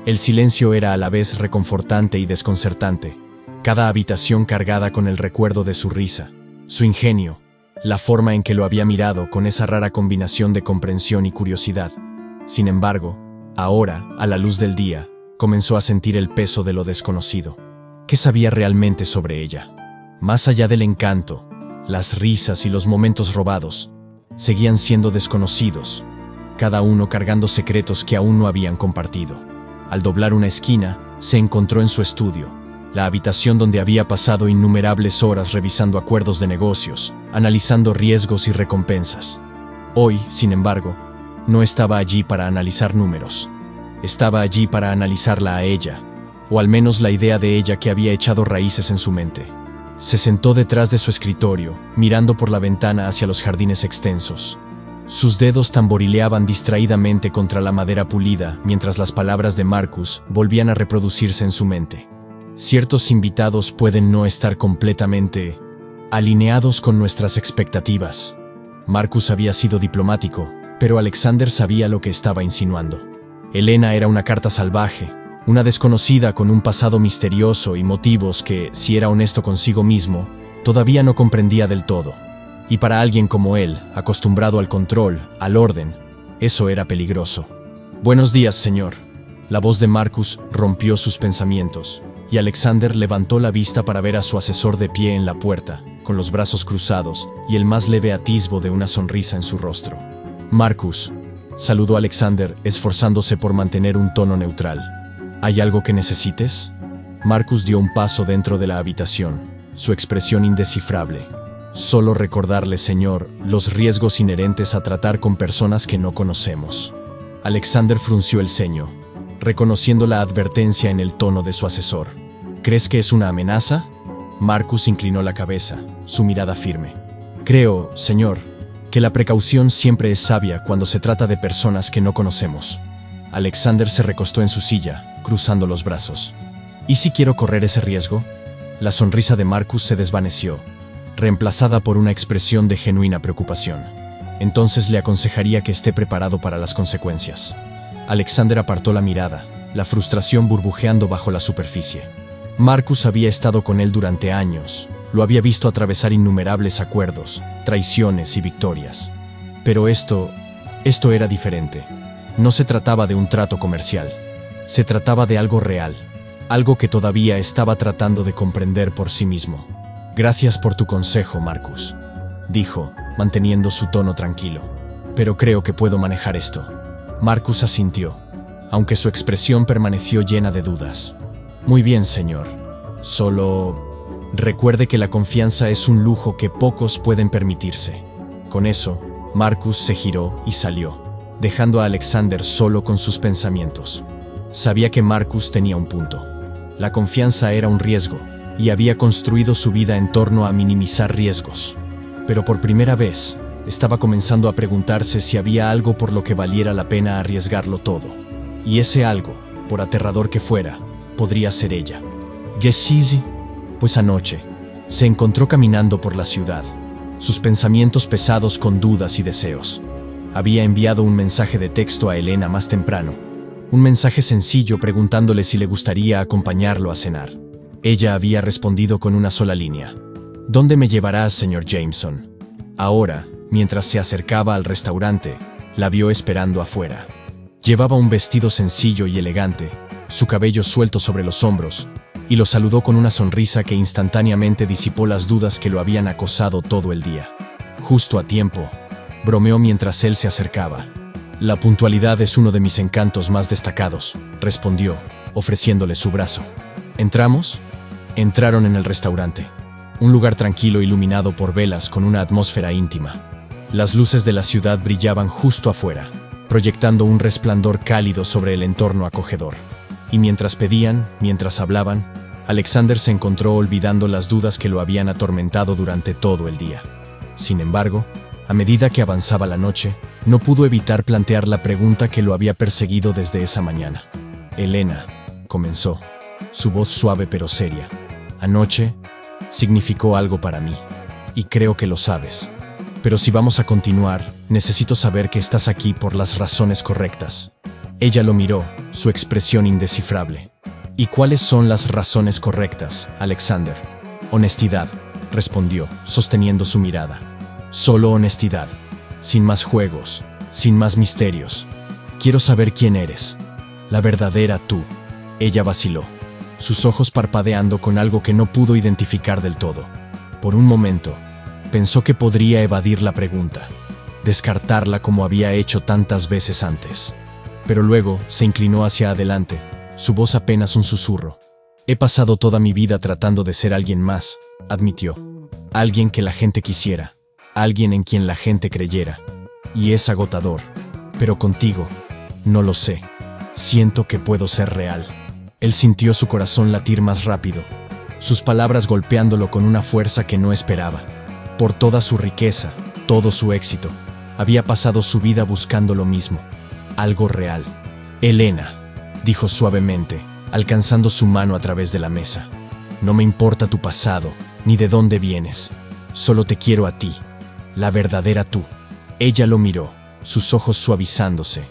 El silencio era a la vez reconfortante y desconcertante, cada habitación cargada con el recuerdo de su risa, su ingenio, la forma en que lo había mirado con esa rara combinación de comprensión y curiosidad. Sin embargo, ahora, a la luz del día, comenzó a sentir el peso de lo desconocido. ¿Qué sabía realmente sobre ella? Más allá del encanto, las risas y los momentos robados seguían siendo desconocidos, cada uno cargando secretos que aún no habían compartido. Al doblar una esquina, se encontró en su estudio, la habitación donde había pasado innumerables horas revisando acuerdos de negocios, analizando riesgos y recompensas. Hoy, sin embargo, no estaba allí para analizar números. Estaba allí para analizarla a ella, o al menos la idea de ella que había echado raíces en su mente. Se sentó detrás de su escritorio, mirando por la ventana hacia los jardines extensos. Sus dedos tamborileaban distraídamente contra la madera pulida mientras las palabras de Marcus volvían a reproducirse en su mente. Ciertos invitados pueden no estar completamente alineados con nuestras expectativas. Marcus había sido diplomático, pero Alexander sabía lo que estaba insinuando. Elena era una carta salvaje, una desconocida con un pasado misterioso y motivos que, si era honesto consigo mismo, todavía no comprendía del todo. Y para alguien como él, acostumbrado al control, al orden, eso era peligroso. «Buenos días, señor». La voz de Marcus rompió sus pensamientos, y Alexander levantó la vista para ver a su asesor de pie en la puerta, con los brazos cruzados y el más leve atisbo de una sonrisa en su rostro. «Marcus», saludó Alexander, esforzándose por mantener un tono neutral. «¿Hay algo que necesites?» Marcus dio un paso dentro de la habitación, su expresión indescifrable. «Solo recordarle, señor, los riesgos inherentes a tratar con personas que no conocemos». Alexander frunció el ceño, reconociendo la advertencia en el tono de su asesor. «¿Crees que es una amenaza?» Marcus inclinó la cabeza, su mirada firme. «Creo, señor, que la precaución siempre es sabia cuando se trata de personas que no conocemos». Alexander se recostó en su silla, cruzando los brazos. «¿Y si quiero correr ese riesgo?» La sonrisa de Marcus se desvaneció, reemplazada por una expresión de genuina preocupación. «Entonces le aconsejaría que esté preparado para las consecuencias». Alexander apartó la mirada, la frustración burbujeando bajo la superficie. Marcus había estado con él durante años, lo había visto atravesar innumerables acuerdos, traiciones y victorias. Pero esto era diferente. No se trataba de un trato comercial. Se trataba de algo real, algo que todavía estaba tratando de comprender por sí mismo. «Gracias por tu consejo, Marcus», dijo, manteniendo su tono tranquilo. «Pero creo que puedo manejar esto». Marcus asintió, aunque su expresión permaneció llena de dudas. «Muy bien, señor. Solo recuerde que la confianza es un lujo que pocos pueden permitirse». Con eso, Marcus se giró y salió, dejando a Alexander solo con sus pensamientos. Sabía que Marcus tenía un punto. La confianza era un riesgo, y había construido su vida en torno a minimizar riesgos. Pero por primera vez, estaba comenzando a preguntarse si había algo por lo que valiera la pena arriesgarlo todo. Y ese algo, por aterrador que fuera, podría ser ella. Jessy, pues anoche, se encontró caminando por la ciudad, sus pensamientos pesados con dudas y deseos. Había enviado un mensaje de texto a Elena más temprano, un mensaje sencillo preguntándole si le gustaría acompañarlo a cenar. Ella había respondido con una sola línea: «¿Dónde me llevarás, señor Jameson?». Ahora, mientras se acercaba al restaurante, la vio esperando afuera. Llevaba un vestido sencillo y elegante, su cabello suelto sobre los hombros, y lo saludó con una sonrisa que instantáneamente disipó las dudas que lo habían acosado todo el día. «Justo a tiempo», bromeó mientras él se acercaba. «La puntualidad es uno de mis encantos más destacados», respondió, ofreciéndole su brazo. «¿Entramos?» Entraron en el restaurante, un lugar tranquilo iluminado por velas con una atmósfera íntima. Las luces de la ciudad brillaban justo afuera, proyectando un resplandor cálido sobre el entorno acogedor. Y mientras pedían, mientras hablaban, Alexander se encontró olvidando las dudas que lo habían atormentado durante todo el día. Sin embargo, a medida que avanzaba la noche, no pudo evitar plantear la pregunta que lo había perseguido desde esa mañana. «Elena», comenzó, su voz suave pero seria, «anoche significó algo para mí, y creo que lo sabes. Pero si vamos a continuar, necesito saber que estás aquí por las razones correctas». Ella lo miró, su expresión indescifrable. «¿Y cuáles son las razones correctas, Alexander?» «Honestidad», respondió, sosteniendo su mirada. «Solo honestidad, sin más juegos, sin más misterios. Quiero saber quién eres, la verdadera tú». Ella vaciló, sus ojos parpadeando con algo que no pudo identificar del todo. Por un momento, pensó que podría evadir la pregunta, descartarla como había hecho tantas veces antes. Pero luego se inclinó hacia adelante, su voz apenas un susurro. He pasado toda mi vida tratando de ser alguien más, admitió. Alguien que la gente quisiera, alguien en quien la gente creyera. Y es agotador. Pero contigo, no lo sé. Siento que puedo ser real. Él sintió su corazón latir más rápido, sus palabras golpeándolo con una fuerza que no esperaba. Por toda su riqueza, todo su éxito, había pasado su vida buscando lo mismo, algo real. Elena, dijo suavemente, alcanzando su mano a través de la mesa. No me importa tu pasado, ni de dónde vienes. Solo te quiero a ti, la verdadera tú. Ella lo miró, sus ojos suavizándose,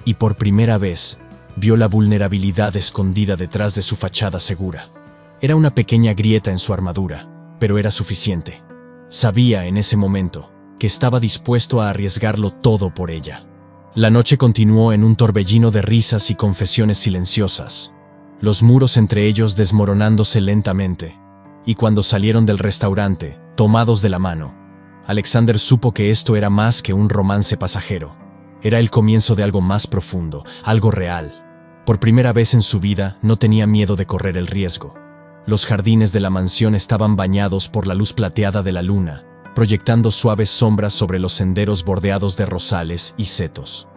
y por primera vez vio la vulnerabilidad escondida detrás de su fachada segura. Era una pequeña grieta en su armadura, pero era suficiente. Sabía en ese momento que estaba dispuesto a arriesgarlo todo por ella. La noche continuó en un torbellino de risas y confesiones silenciosas, los muros entre ellos desmoronándose lentamente, y cuando salieron del restaurante, tomados de la mano, Alexander supo que esto era más que un romance pasajero. Era el comienzo de algo más profundo, algo real. Por primera vez en su vida no tenía miedo de correr el riesgo. Los jardines de la mansión estaban bañados por la luz plateada de la luna, proyectando suaves sombras sobre los senderos bordeados de rosales y setos.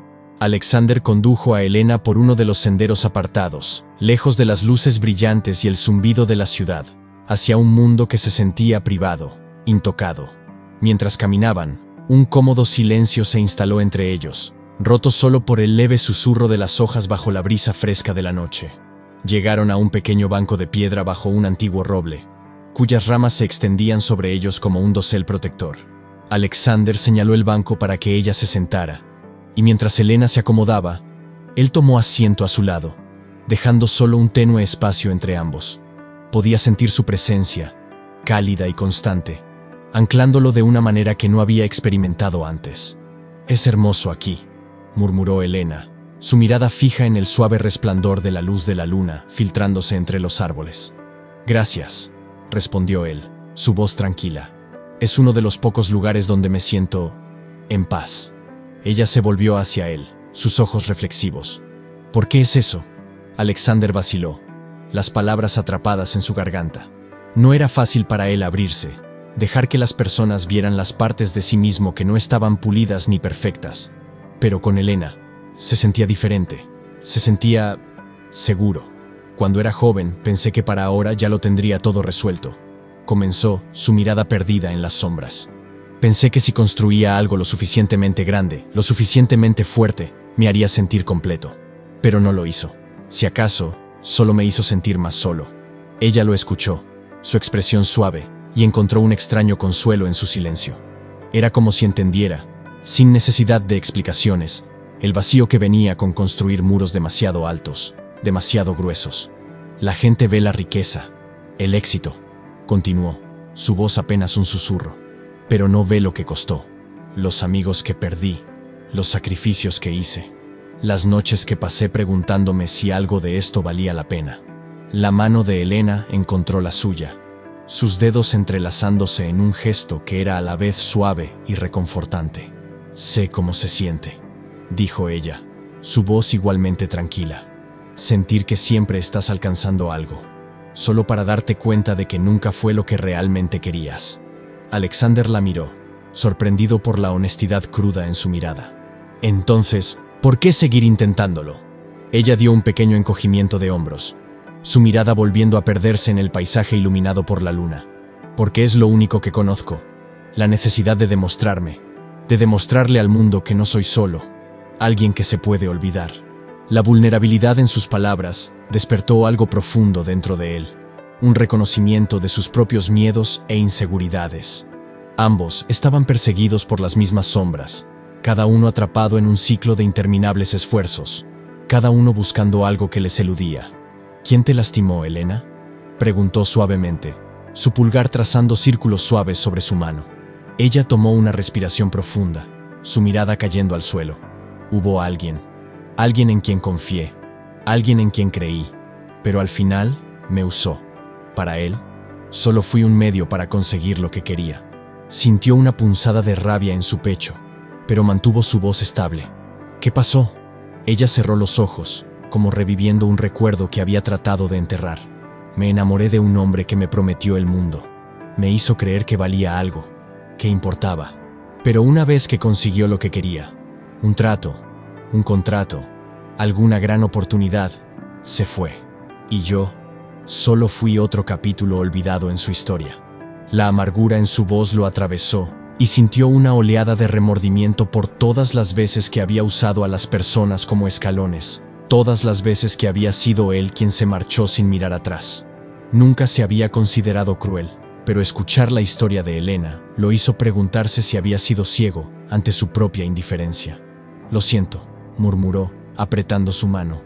Alexander condujo a Elena por uno de los senderos apartados, lejos de las luces brillantes y el zumbido de la ciudad, hacia un mundo que se sentía privado, intocado. Mientras caminaban, un cómodo silencio se instaló entre ellos, roto solo por el leve susurro de las hojas bajo la brisa fresca de la noche. Llegaron a un pequeño banco de piedra bajo un antiguo roble, cuyas ramas se extendían sobre ellos como un dosel protector. Alexander señaló el banco para que ella se sentara, y mientras Elena se acomodaba, él tomó asiento a su lado, dejando solo un tenue espacio entre ambos. Podía sentir su presencia, cálida y constante, anclándolo de una manera que no había experimentado antes. «Es hermoso aquí», murmuró Elena, su mirada fija en el suave resplandor de la luz de la luna filtrándose entre los árboles. «Gracias», respondió él, su voz tranquila. «Es uno de los pocos lugares donde me siento en paz». Ella se volvió hacia él, sus ojos reflexivos. «¿Por qué es eso?». Alexander vaciló, las palabras atrapadas en su garganta. No era fácil para él abrirse, dejar que las personas vieran las partes de sí mismo que no estaban pulidas ni perfectas. Pero con Elena se sentía diferente, se sentía seguro. Cuando era joven, pensé que para ahora ya lo tendría todo resuelto. Comenzó, su mirada perdida en las sombras. Pensé que si construía algo lo suficientemente grande, lo suficientemente fuerte, me haría sentir completo. Pero no lo hizo. Si acaso, solo me hizo sentir más solo. Ella lo escuchó, su expresión suave, y encontró un extraño consuelo en su silencio. Era como si entendiera, sin necesidad de explicaciones, el vacío que venía con construir muros demasiado altos, demasiado gruesos. «La gente ve la riqueza, el éxito», continuó, su voz apenas un susurro, «pero no ve lo que costó, los amigos que perdí, los sacrificios que hice, las noches que pasé preguntándome si algo de esto valía la pena». La mano de Elena encontró la suya, sus dedos entrelazándose en un gesto que era a la vez suave y reconfortante. «Sé cómo se siente», dijo ella, su voz igualmente tranquila. «Sentir que siempre estás alcanzando algo, solo para darte cuenta de que nunca fue lo que realmente querías». Alexander la miró, sorprendido por la honestidad cruda en su mirada. «Entonces, ¿por qué seguir intentándolo?». Ella dio un pequeño encogimiento de hombros, su mirada volviendo a perderse en el paisaje iluminado por la luna. «Porque es lo único que conozco, la necesidad de demostrarme, de demostrarle al mundo que no soy solo, alguien que se puede olvidar». La vulnerabilidad en sus palabras despertó algo profundo dentro de él, un reconocimiento de sus propios miedos e inseguridades. Ambos estaban perseguidos por las mismas sombras, cada uno atrapado en un ciclo de interminables esfuerzos, cada uno buscando algo que les eludía. «¿Quién te lastimó, Elena?», preguntó suavemente, su pulgar trazando círculos suaves sobre su mano. Ella tomó una respiración profunda, su mirada cayendo al suelo. «Hubo alguien en quien confié, alguien en quien creí, pero al final me usó. Para él, solo fui un medio para conseguir lo que quería». Sintió una punzada de rabia en su pecho, pero mantuvo su voz estable. «¿Qué pasó?». Ella cerró los ojos, como reviviendo un recuerdo que había tratado de enterrar. Me enamoré de un hombre que me prometió el mundo. Me hizo creer que valía algo, que importaba. Pero una vez que consiguió lo que quería, un trato, un contrato, alguna gran oportunidad, se fue. Y yo solo fui otro capítulo olvidado en su historia. La amargura en su voz lo atravesó y sintió una oleada de remordimiento por todas las veces que había usado a las personas como escalones, todas las veces que había sido él quien se marchó sin mirar atrás. Nunca se había considerado cruel, pero escuchar la historia de Elena lo hizo preguntarse si había sido ciego ante su propia indiferencia. «Lo siento», murmuró, apretando su mano.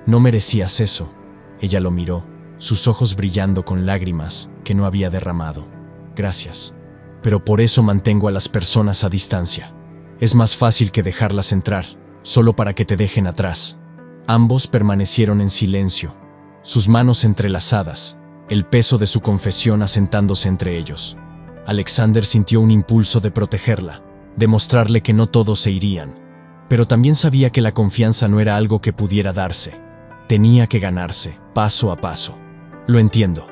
«No merecías eso». Ella lo miró, sus ojos brillando con lágrimas que no había derramado. «Gracias. Pero por eso mantengo a las personas a distancia. Es más fácil que dejarlas entrar, solo para que te dejen atrás». Ambos permanecieron en silencio, sus manos entrelazadas, el peso de su confesión asentándose entre ellos. Alexander sintió un impulso de protegerla, de mostrarle que no todos se irían, pero también sabía que la confianza no era algo que pudiera darse. Tenía que ganarse, paso a paso. «Lo entiendo»,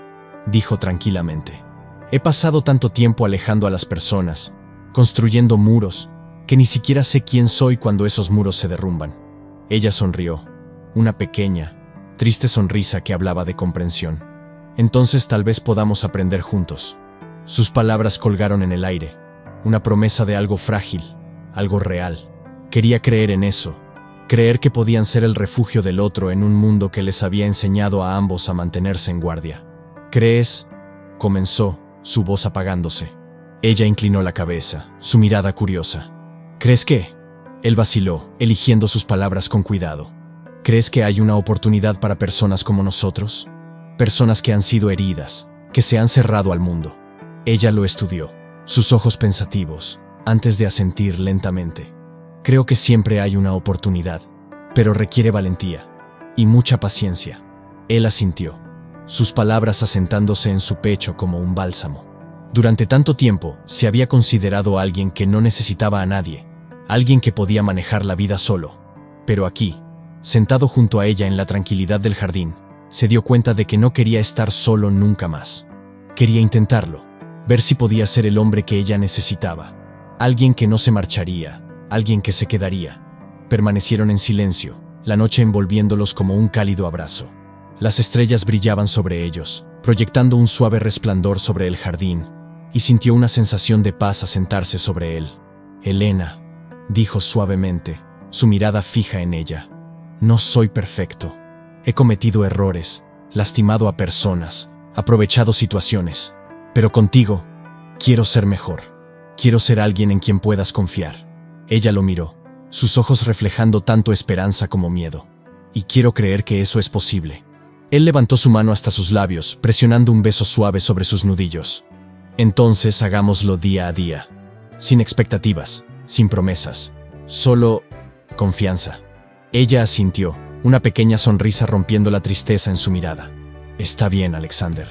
dijo tranquilamente. «He pasado tanto tiempo alejando a las personas, construyendo muros, que ni siquiera sé quién soy cuando esos muros se derrumban». Ella sonrió, una pequeña, triste sonrisa que hablaba de comprensión. «Entonces tal vez podamos aprender juntos». Sus palabras colgaron en el aire, una promesa de algo frágil, algo real. Quería creer en eso, creer que podían ser el refugio del otro en un mundo que les había enseñado a ambos a mantenerse en guardia. «¿Crees?», comenzó, su voz apagándose. Ella inclinó la cabeza, su mirada curiosa. «¿Crees qué?». Él vaciló, eligiendo sus palabras con cuidado. «¿Crees que hay una oportunidad para personas como nosotros? Personas que han sido heridas, que se han cerrado al mundo». Ella lo estudió, sus ojos pensativos, antes de asentir lentamente. «Creo que siempre hay una oportunidad, pero requiere valentía y mucha paciencia». Él asintió, sus palabras asentándose en su pecho como un bálsamo. Durante tanto tiempo se había considerado a alguien que no necesitaba a nadie, alguien que podía manejar la vida solo. Pero aquí, sentado junto a ella en la tranquilidad del jardín, se dio cuenta de que no quería estar solo nunca más. Quería intentarlo, ver si podía ser el hombre que ella necesitaba. Alguien que no se marcharía, alguien que se quedaría. Permanecieron en silencio, la noche envolviéndolos como un cálido abrazo. Las estrellas brillaban sobre ellos, proyectando un suave resplandor sobre el jardín, y sintió una sensación de paz asentarse sobre él. «Elena», dijo suavemente, su mirada fija en ella. «No soy perfecto. He cometido errores, lastimado a personas, aprovechado situaciones. Pero contigo, quiero ser mejor. Quiero ser alguien en quien puedas confiar». Ella lo miró, sus ojos reflejando tanto esperanza como miedo. «Y quiero creer que eso es posible». Él levantó su mano hasta sus labios, presionando un beso suave sobre sus nudillos. «Entonces hagámoslo día a día. Sin expectativas, sin promesas. Solo confianza». Ella asintió, una pequeña sonrisa rompiendo la tristeza en su mirada. «Está bien, Alexander».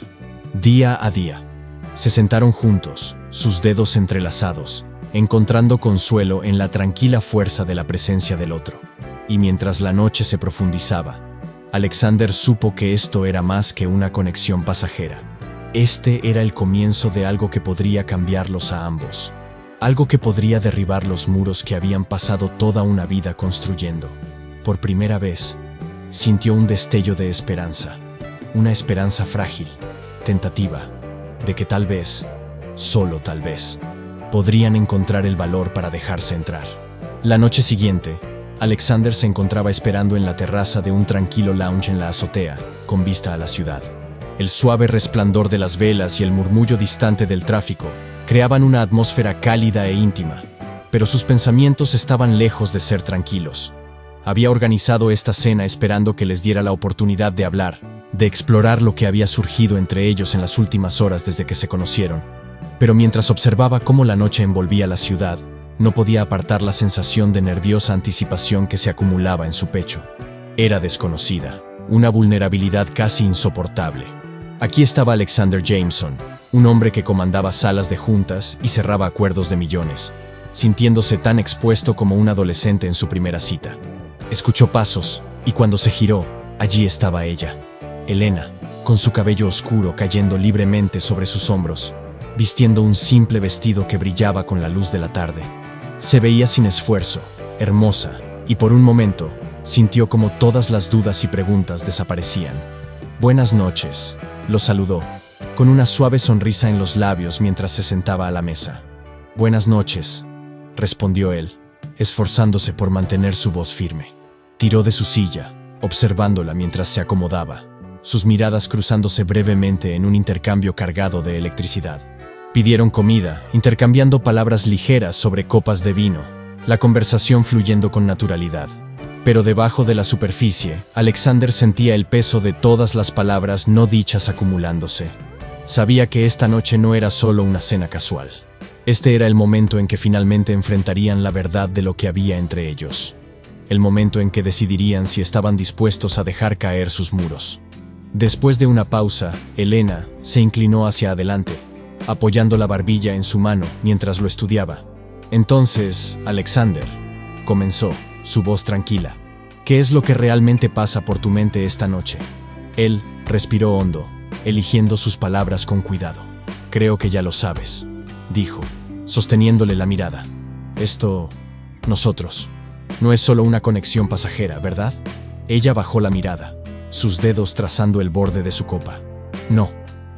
Día a día. Se sentaron juntos, sus dedos entrelazados, encontrando consuelo en la tranquila fuerza de la presencia del otro. Y mientras la noche se profundizaba, Alexander supo que esto era más que una conexión pasajera. Este era el comienzo de algo que podría cambiarlos a ambos. Algo que podría derribar los muros que habían pasado toda una vida construyendo. Por primera vez, sintió un destello de esperanza. Una esperanza frágil, tentativa, de que tal vez, solo tal vez, podrían encontrar el valor para dejarse entrar. La noche siguiente, Alexander se encontraba esperando en la terraza de un tranquilo lounge en la azotea, con vista a la ciudad. El suave resplandor de las velas y el murmullo distante del tráfico creaban una atmósfera cálida e íntima, pero sus pensamientos estaban lejos de ser tranquilos. Había organizado esta cena esperando que les diera la oportunidad de hablar, de explorar lo que había surgido entre ellos en las últimas horas desde que se conocieron. Pero mientras observaba cómo la noche envolvía la ciudad, no podía apartar la sensación de nerviosa anticipación que se acumulaba en su pecho. Era desconocida, una vulnerabilidad casi insoportable. Aquí estaba Alexander Jameson, un hombre que comandaba salas de juntas y cerraba acuerdos de millones, sintiéndose tan expuesto como un adolescente en su primera cita. Escuchó pasos, y cuando se giró, allí estaba ella. Elena. con su cabello oscuro cayendo libremente sobre sus hombros, vistiendo un simple vestido que brillaba con la luz de la tarde. Se veía sin esfuerzo, hermosa, y por un momento sintió como todas las dudas y preguntas desaparecían. «Buenas noches», lo saludó, con una suave sonrisa en los labios mientras se sentaba a la mesa. «Buenas noches», respondió él, esforzándose por mantener su voz firme. Tiró de su silla, observándola mientras se acomodaba, sus miradas cruzándose brevemente en un intercambio cargado de electricidad. Pidieron comida, intercambiando palabras ligeras sobre copas de vino, la conversación fluyendo con naturalidad. Pero debajo de la superficie, Alexander sentía el peso de todas las palabras no dichas acumulándose. Sabía que esta noche no era solo una cena casual. Este era el momento en que finalmente enfrentarían la verdad de lo que había entre ellos. El momento en que decidirían si estaban dispuestos a dejar caer sus muros. Después de una pausa, Elena se inclinó hacia adelante, apoyando la barbilla en su mano mientras lo estudiaba. «Entonces, Alexander», comenzó, su voz tranquila, «¿qué es lo que realmente pasa por tu mente esta noche?» Él respiró hondo, eligiendo sus palabras con cuidado. «Creo que ya lo sabes», dijo, sosteniéndole la mirada. Nosotros, no es solo una conexión pasajera, ¿verdad?» Ella bajó la mirada, sus dedos trazando el borde de su copa. «No»,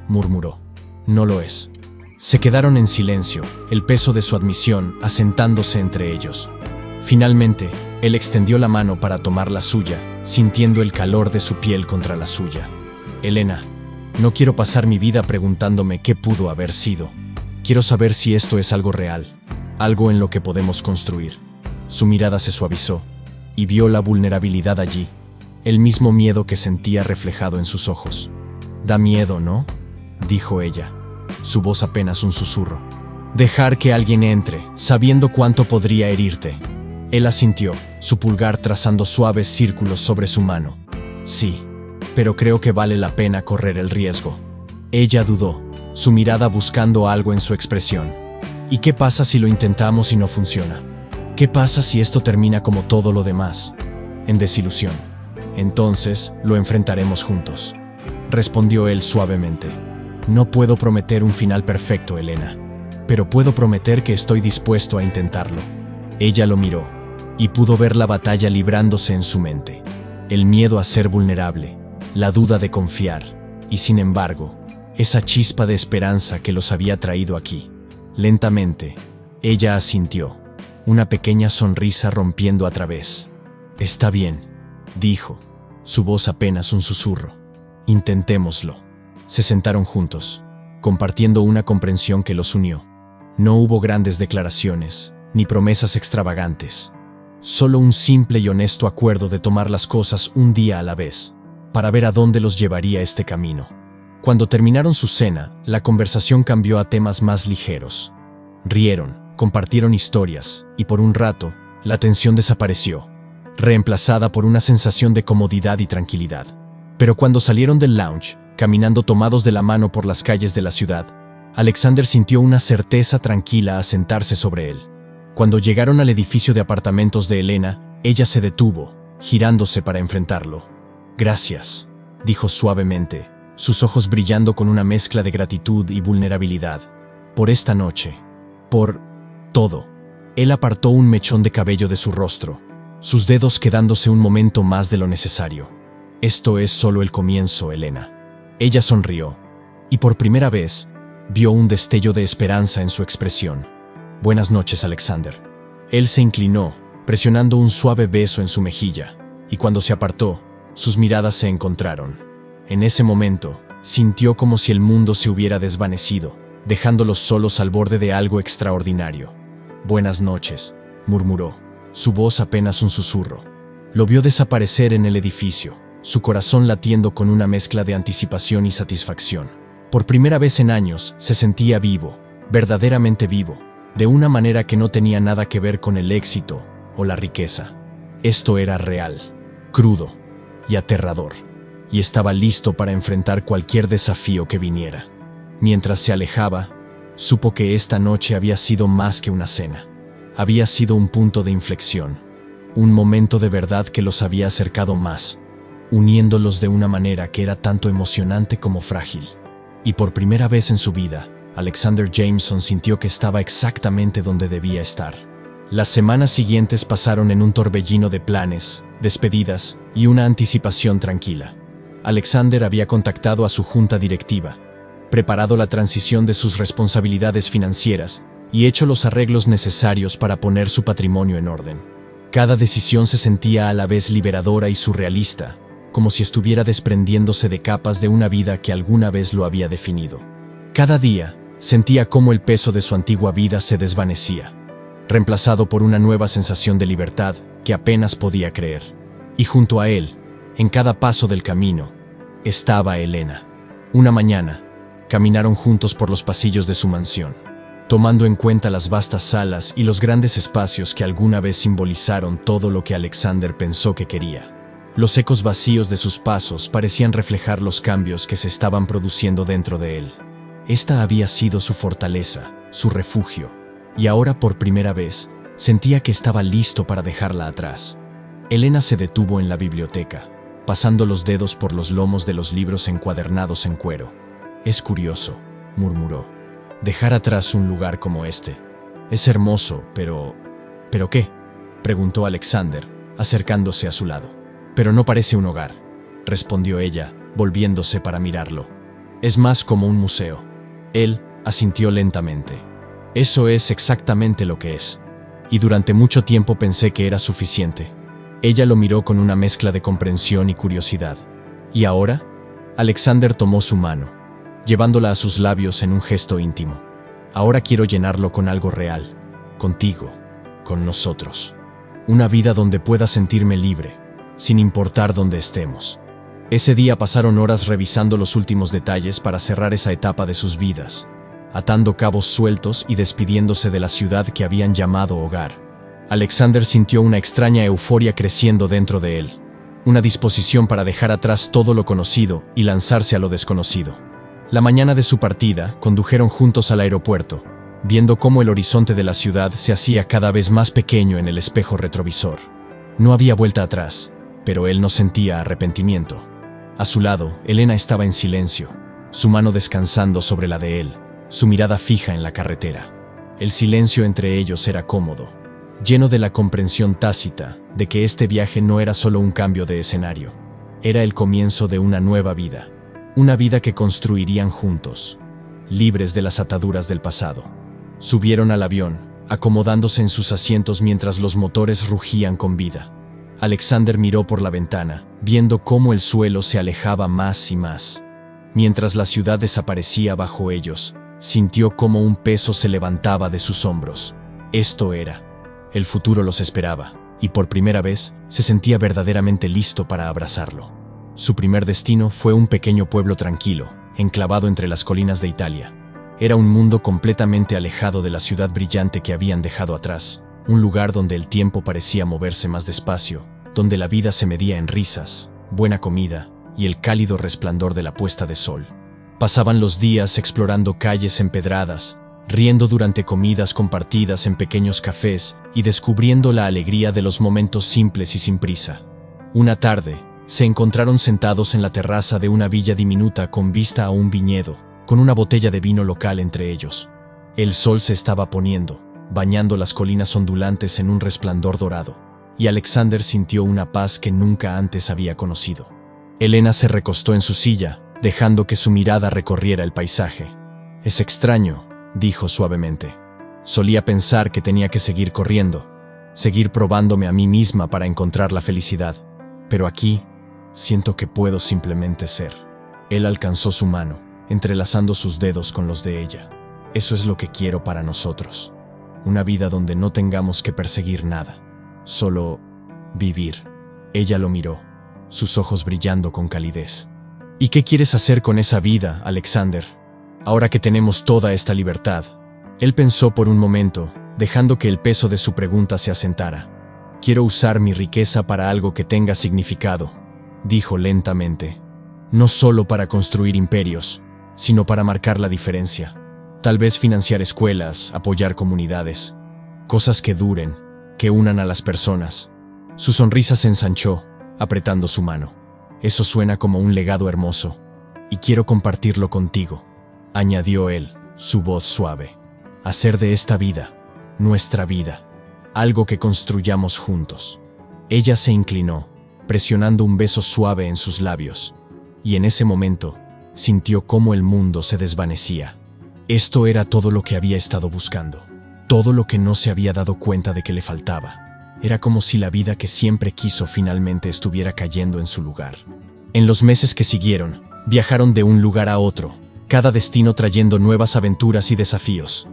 murmuró, «no lo es». Se quedaron en silencio, el peso de su admisión asentándose entre ellos. Finalmente, él extendió la mano para tomar la suya, sintiendo el calor de su piel contra la suya. «Elena, no quiero pasar mi vida preguntándome qué pudo haber sido. Quiero saber si esto es algo real, algo en lo que podemos construir». Su mirada se suavizó, y vio la vulnerabilidad allí, el mismo miedo que sentía reflejado en sus ojos. «Da miedo, ¿no?», dijo ella, su voz apenas un susurro. «Dejar que alguien entre, sabiendo cuánto podría herirte». Él asintió, su pulgar trazando suaves círculos sobre su mano. «Sí, pero creo que vale la pena correr el riesgo». Ella dudó, su mirada buscando algo en su expresión. «¿Y qué pasa si lo intentamos y no funciona? ¿Qué pasa si esto termina como todo lo demás? En desilusión. Entonces, lo enfrentaremos juntos», respondió él suavemente. «No puedo prometer un final perfecto, Elena, pero puedo prometer que estoy dispuesto a intentarlo». Ella lo miró, y pudo ver la batalla librándose en su mente. El miedo a ser vulnerable, la duda de confiar, y sin embargo, esa chispa de esperanza que los había traído aquí. Lentamente, ella asintió, una pequeña sonrisa rompiendo a través. «Está bien», dijo, su voz apenas un susurro. «Intentémoslo». Se sentaron juntos, compartiendo una comprensión que los unió. No hubo grandes declaraciones, ni promesas extravagantes. Solo un simple y honesto acuerdo de tomar las cosas un día a la vez, para ver a dónde los llevaría este camino. Cuando terminaron su cena, la conversación cambió a temas más ligeros. Rieron, compartieron historias, y por un rato, la tensión desapareció, reemplazada por una sensación de comodidad y tranquilidad. Pero cuando salieron del lounge, caminando tomados de la mano por las calles de la ciudad, Alexander sintió una certeza tranquila asentarse sobre él. Cuando llegaron al edificio de apartamentos de Elena, ella se detuvo, girándose para enfrentarlo. «Gracias», dijo suavemente, sus ojos brillando con una mezcla de gratitud y vulnerabilidad. «Por esta noche. Por todo». Él apartó un mechón de cabello de su rostro, sus dedos quedándose un momento más de lo necesario. «Esto es solo el comienzo, Elena». Ella sonrió, y por primera vez, vio un destello de esperanza en su expresión. «Buenas noches, Alexander». Él se inclinó, presionando un suave beso en su mejilla, y cuando se apartó, sus miradas se encontraron. En ese momento, sintió como si el mundo se hubiera desvanecido, dejándolos solos al borde de algo extraordinario. «Buenas noches», murmuró, su voz apenas un susurro. Lo vio desaparecer en el edificio, su corazón latiendo con una mezcla de anticipación y satisfacción. Por primera vez en años, se sentía vivo, verdaderamente vivo, de una manera que no tenía nada que ver con el éxito o la riqueza. Esto era real, crudo y aterrador, y estaba listo para enfrentar cualquier desafío que viniera. Mientras se alejaba, supo que esta noche había sido más que una cena. Había sido un punto de inflexión, un momento de verdad que los había acercado más uniéndolos de una manera que era tanto emocionante como frágil. Y por primera vez en su vida, Alexander Jameson sintió que estaba exactamente donde debía estar. Las semanas siguientes pasaron en un torbellino de planes, despedidas y una anticipación tranquila. Alexander había contactado a su junta directiva, preparado la transición de sus responsabilidades financieras y hecho los arreglos necesarios para poner su patrimonio en orden. Cada decisión se sentía a la vez liberadora y surrealista, como si estuviera desprendiéndose de capas de una vida que alguna vez lo había definido. Cada día, sentía cómo el peso de su antigua vida se desvanecía, reemplazado por una nueva sensación de libertad que apenas podía creer. Y junto a él, en cada paso del camino, estaba Elena. Una mañana, caminaron juntos por los pasillos de su mansión, tomando en cuenta las vastas salas y los grandes espacios que alguna vez simbolizaron todo lo que Alexander pensó que quería. Los ecos vacíos de sus pasos parecían reflejar los cambios que se estaban produciendo dentro de él. Esta había sido su fortaleza, su refugio, y ahora por primera vez sentía que estaba listo para dejarla atrás. Elena se detuvo en la biblioteca, pasando los dedos por los lomos de los libros encuadernados en cuero. «Es curioso», murmuró, «dejar atrás un lugar como este. Es hermoso, pero... ¿Pero qué?», preguntó Alexander, acercándose a su lado. «Pero no parece un hogar», respondió ella, volviéndose para mirarlo. «Es más como un museo». Él asintió lentamente. «Eso es exactamente lo que es. Y durante mucho tiempo pensé que era suficiente». Ella lo miró con una mezcla de comprensión y curiosidad. «¿Y ahora?». Alexander tomó su mano, llevándola a sus labios en un gesto íntimo. «Ahora quiero llenarlo con algo real, contigo, con nosotros. Una vida donde pueda sentirme libre, sin importar dónde estemos». Ese día pasaron horas revisando los últimos detalles para cerrar esa etapa de sus vidas, atando cabos sueltos y despidiéndose de la ciudad que habían llamado hogar. Alexander sintió una extraña euforia creciendo dentro de él, una disposición para dejar atrás todo lo conocido y lanzarse a lo desconocido. La mañana de su partida, condujeron juntos al aeropuerto, viendo cómo el horizonte de la ciudad se hacía cada vez más pequeño en el espejo retrovisor. No había vuelta atrás, pero él no sentía arrepentimiento. A su lado, Elena estaba en silencio, su mano descansando sobre la de él, su mirada fija en la carretera. El silencio entre ellos era cómodo, lleno de la comprensión tácita de que este viaje no era solo un cambio de escenario, era el comienzo de una nueva vida, una vida que construirían juntos, libres de las ataduras del pasado. Subieron al avión, acomodándose en sus asientos mientras los motores rugían con vida. Alexander miró por la ventana, viendo cómo el suelo se alejaba más y más. Mientras la ciudad desaparecía bajo ellos, sintió cómo un peso se levantaba de sus hombros. Esto era. El futuro los esperaba, y por primera vez se sentía verdaderamente listo para abrazarlo. Su primer destino fue un pequeño pueblo tranquilo, enclavado entre las colinas de Italia. Era un mundo completamente alejado de la ciudad brillante que habían dejado atrás, un lugar donde el tiempo parecía moverse más despacio, donde la vida se medía en risas, buena comida y el cálido resplandor de la puesta de sol. Pasaban los días explorando calles empedradas, riendo durante comidas compartidas en pequeños cafés y descubriendo la alegría de los momentos simples y sin prisa. Una tarde, se encontraron sentados en la terraza de una villa diminuta con vista a un viñedo, con una botella de vino local entre ellos. El sol se estaba poniendo, bañando las colinas ondulantes en un resplandor dorado, y Alexander sintió una paz que nunca antes había conocido. Elena se recostó en su silla, dejando que su mirada recorriera el paisaje. «Es extraño», dijo suavemente. «Solía pensar que tenía que seguir corriendo, seguir probándome a mí misma para encontrar la felicidad. Pero aquí, siento que puedo simplemente ser». Él alcanzó su mano, entrelazando sus dedos con los de ella. «Eso es lo que quiero para nosotros. Una vida donde no tengamos que perseguir nada. Solo vivir». Ella lo miró, sus ojos brillando con calidez. «¿Y qué quieres hacer con esa vida, Alexander? Ahora que tenemos toda esta libertad». Él pensó por un momento, dejando que el peso de su pregunta se asentara. «Quiero usar mi riqueza para algo que tenga significado», dijo lentamente. «No solo para construir imperios, sino para marcar la diferencia. Tal vez financiar escuelas, apoyar comunidades. Cosas que duren, que unan a las personas». Su sonrisa se ensanchó, apretando su mano. Eso suena como un legado hermoso, y quiero compartirlo contigo, añadió él, su voz suave. Hacer de esta vida, nuestra vida, algo que construyamos juntos. Ella se inclinó, presionando un beso suave en sus labios, y en ese momento sintió cómo el mundo se desvanecía. Esto era todo lo que había estado buscando, todo lo que no se había dado cuenta de que le faltaba. Era como si la vida que siempre quiso finalmente estuviera cayendo en su lugar. En los meses que siguieron, viajaron de un lugar a otro, cada destino trayendo nuevas aventuras y desafíos.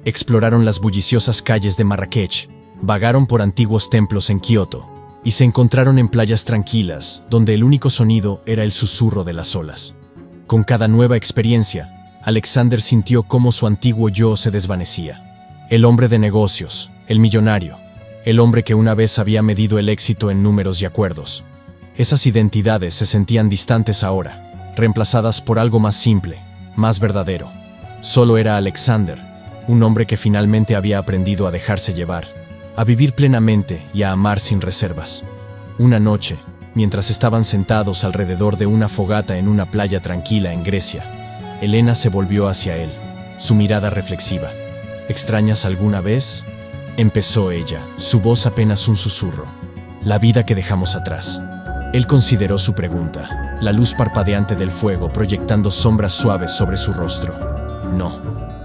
Exploraron las bulliciosas calles de Marrakech, vagaron por antiguos templos en Kioto, y se encontraron en playas tranquilas, donde el único sonido era el susurro de las olas. Con cada nueva experiencia, Alexander sintió cómo su antiguo yo se desvanecía. El hombre de negocios, el millonario, el hombre que una vez había medido el éxito en números y acuerdos. Esas identidades se sentían distantes ahora, reemplazadas por algo más simple, más verdadero. Solo era Alexander, un hombre que finalmente había aprendido a dejarse llevar, a vivir plenamente y a amar sin reservas. Una noche, mientras estaban sentados alrededor de una fogata en una playa tranquila en Grecia, Elena se volvió hacia él, su mirada reflexiva. ¿Extrañas alguna vez? Empezó ella, su voz apenas un susurro. La vida que dejamos atrás. Él consideró su pregunta, la luz parpadeante del fuego proyectando sombras suaves sobre su rostro. No,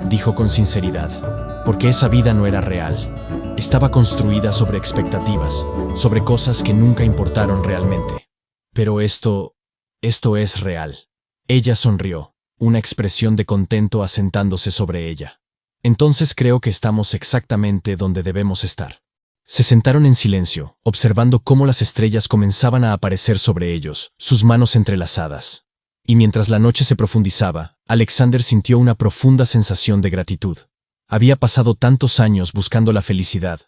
dijo con sinceridad, porque esa vida no era real. Estaba construida sobre expectativas, sobre cosas que nunca importaron realmente. Pero esto es real. Ella sonrió, una expresión de contento asentándose sobre ella. Entonces creo que estamos exactamente donde debemos estar. Se sentaron en silencio, observando cómo las estrellas comenzaban a aparecer sobre ellos, sus manos entrelazadas. Y mientras la noche se profundizaba, Alexander sintió una profunda sensación de gratitud. Había pasado tantos años buscando la felicidad,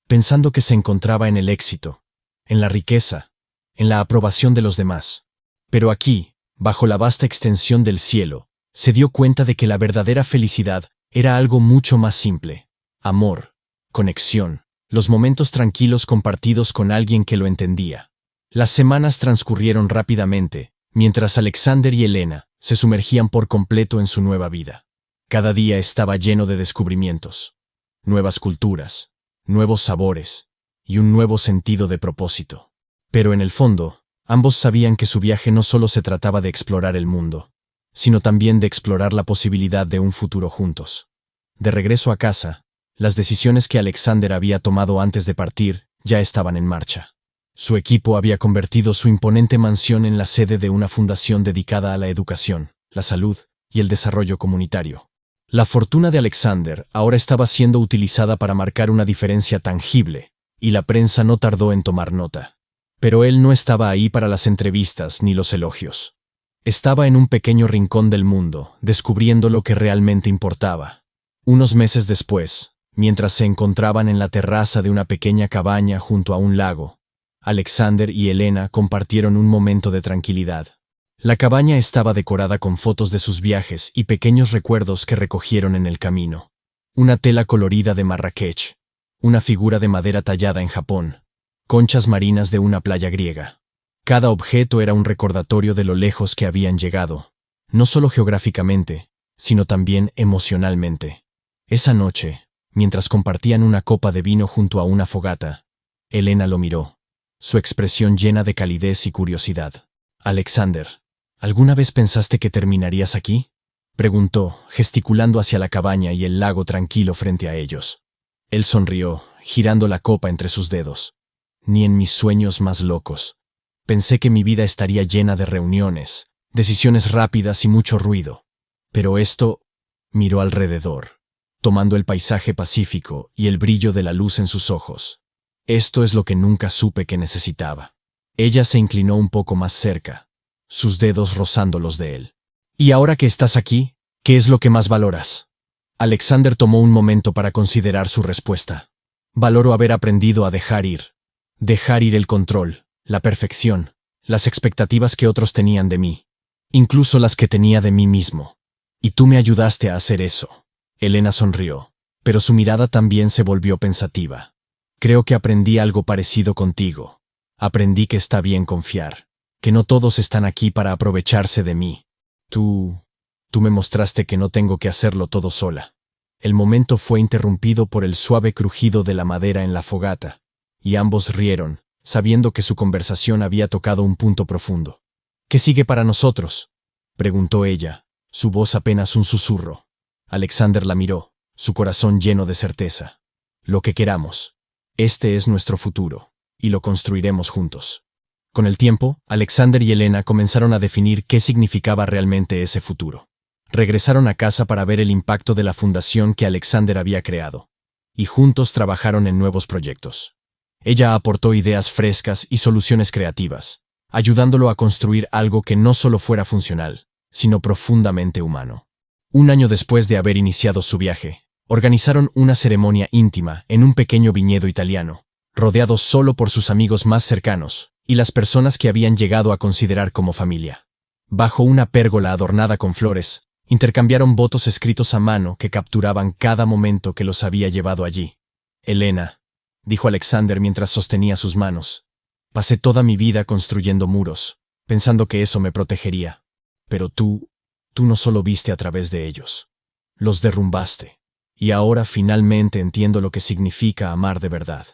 pensando que se encontraba en el éxito, en la riqueza, en la aprobación de los demás. Pero aquí, bajo la vasta extensión del cielo, se dio cuenta de que la verdadera felicidad era algo mucho más simple. Amor, conexión, los momentos tranquilos compartidos con alguien que lo entendía. Las semanas transcurrieron rápidamente, mientras Alexander y Elena se sumergían por completo en su nueva vida. Cada día estaba lleno de descubrimientos, nuevas culturas, nuevos sabores y un nuevo sentido de propósito. Pero en el fondo, ambos sabían que su viaje no solo se trataba de explorar el mundo, sino también de explorar la posibilidad de un futuro juntos. De regreso a casa, las decisiones que Alexander había tomado antes de partir ya estaban en marcha. Su equipo había convertido su imponente mansión en la sede de una fundación dedicada a la educación, la salud y el desarrollo comunitario. La fortuna de Alexander ahora estaba siendo utilizada para marcar una diferencia tangible, y la prensa no tardó en tomar nota. Pero él no estaba ahí para las entrevistas ni los elogios. Estaba en un pequeño rincón del mundo, descubriendo lo que realmente importaba. Unos meses después, mientras se encontraban en la terraza de una pequeña cabaña junto a un lago, Alexander y Elena compartieron un momento de tranquilidad. La cabaña estaba decorada con fotos de sus viajes y pequeños recuerdos que recogieron en el camino. Una tela colorida de Marrakech, una figura de madera tallada en Japón, conchas marinas de una playa griega. Cada objeto era un recordatorio de lo lejos que habían llegado, no solo geográficamente, sino también emocionalmente. Esa noche, mientras compartían una copa de vino junto a una fogata, Elena lo miró, su expresión llena de calidez y curiosidad. «Alexander, ¿alguna vez pensaste que terminarías aquí?», preguntó, gesticulando hacia la cabaña y el lago tranquilo frente a ellos. Él sonrió, girando la copa entre sus dedos. «Ni en mis sueños más locos. Pensé que mi vida estaría llena de reuniones, decisiones rápidas y mucho ruido. Pero esto…», miró alrededor, tomando el paisaje pacífico y el brillo de la luz en sus ojos. «Esto es lo que nunca supe que necesitaba». Ella se inclinó un poco más cerca, sus dedos rozando los de él. «Y ahora que estás aquí, ¿qué es lo que más valoras?». Alexander tomó un momento para considerar su respuesta. «Valoro haber aprendido a dejar ir el control, la perfección, las expectativas que otros tenían de mí, incluso las que tenía de mí mismo. Y tú me ayudaste a hacer eso». Elena sonrió, pero su mirada también se volvió pensativa. «Creo que aprendí algo parecido contigo. Aprendí que está bien confiar, que no todos están aquí para aprovecharse de mí. Tú me mostraste que no tengo que hacerlo todo sola. El momento fue interrumpido por el suave crujido de la madera en la fogata, y ambos rieron, sabiendo que su conversación había tocado un punto profundo. ¿Qué sigue para nosotros?, preguntó ella, su voz apenas un susurro. Alexander la miró, su corazón lleno de certeza. Lo que queramos. Este es nuestro futuro, y lo construiremos juntos. Con el tiempo, Alexander y Elena comenzaron a definir qué significaba realmente ese futuro. Regresaron a casa para ver el impacto de la fundación que Alexander había creado, y juntos trabajaron en nuevos proyectos. Ella aportó ideas frescas y soluciones creativas, ayudándolo a construir algo que no solo fuera funcional, sino profundamente humano. Un año después de haber iniciado su viaje, organizaron una ceremonia íntima en un pequeño viñedo italiano, rodeado solo por sus amigos más cercanos y las personas que habían llegado a considerar como familia. Bajo una pérgola adornada con flores, intercambiaron votos escritos a mano que capturaban cada momento que los había llevado allí. Elena, dijo Alexander mientras sostenía sus manos, pasé toda mi vida construyendo muros, pensando que eso me protegería. Pero tú no solo viste a través de ellos. Los derrumbaste. Y ahora finalmente entiendo lo que significa amar de verdad.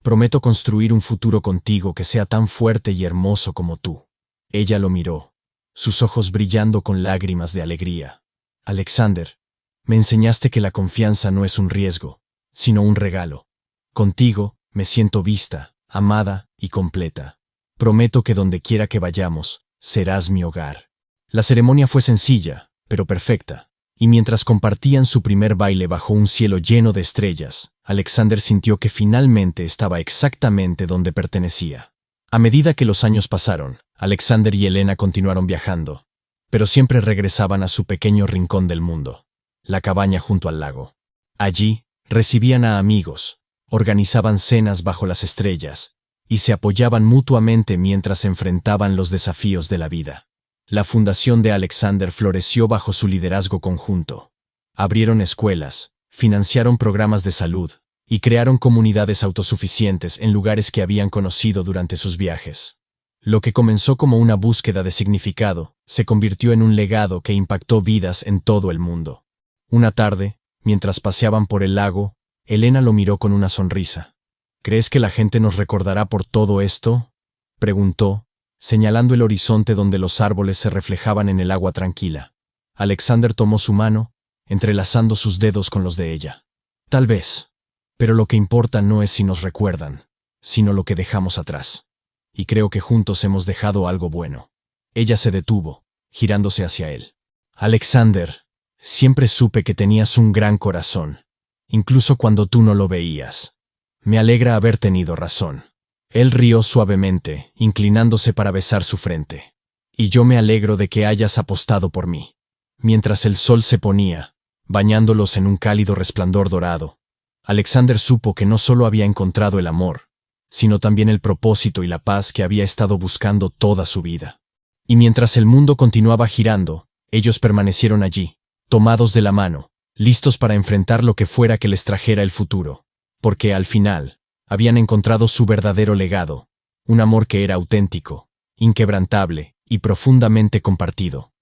Prometo construir un futuro contigo que sea tan fuerte y hermoso como tú. Ella lo miró, sus ojos brillando con lágrimas de alegría. Alexander, me enseñaste que la confianza no es un riesgo, sino un regalo. Contigo me siento vista, amada y completa. Prometo que donde quiera que vayamos, serás mi hogar. La ceremonia fue sencilla, pero perfecta, y mientras compartían su primer baile bajo un cielo lleno de estrellas, Alexander sintió que finalmente estaba exactamente donde pertenecía. A medida que los años pasaron, Alexander y Elena continuaron viajando, pero siempre regresaban a su pequeño rincón del mundo, la cabaña junto al lago. Allí, recibían a amigos, organizaban cenas bajo las estrellas, y se apoyaban mutuamente mientras enfrentaban los desafíos de la vida. La fundación de Alexander floreció bajo su liderazgo conjunto. Abrieron escuelas, financiaron programas de salud, y crearon comunidades autosuficientes en lugares que habían conocido durante sus viajes. Lo que comenzó como una búsqueda de significado, se convirtió en un legado que impactó vidas en todo el mundo. Una tarde, mientras paseaban por el lago, Elena lo miró con una sonrisa. ¿Crees que la gente nos recordará por todo esto?, preguntó, señalando el horizonte donde los árboles se reflejaban en el agua tranquila. Alexander tomó su mano, entrelazando sus dedos con los de ella. Tal vez, pero lo que importa no es si nos recuerdan, sino lo que dejamos atrás. Y creo que juntos hemos dejado algo bueno. Ella se detuvo, girándose hacia él. Alexander, siempre supe que tenías un gran corazón, incluso cuando tú no lo veías. Me alegra haber tenido razón. Él rió suavemente, inclinándose para besar su frente. Y yo me alegro de que hayas apostado por mí. Mientras el sol se ponía, bañándolos en un cálido resplandor dorado, Alexander supo que no solo había encontrado el amor, sino también el propósito y la paz que había estado buscando toda su vida. Y mientras el mundo continuaba girando, ellos permanecieron allí, tomados de la mano, listos para enfrentar lo que fuera que les trajera el futuro, porque al final, habían encontrado su verdadero legado, un amor que era auténtico, inquebrantable y profundamente compartido.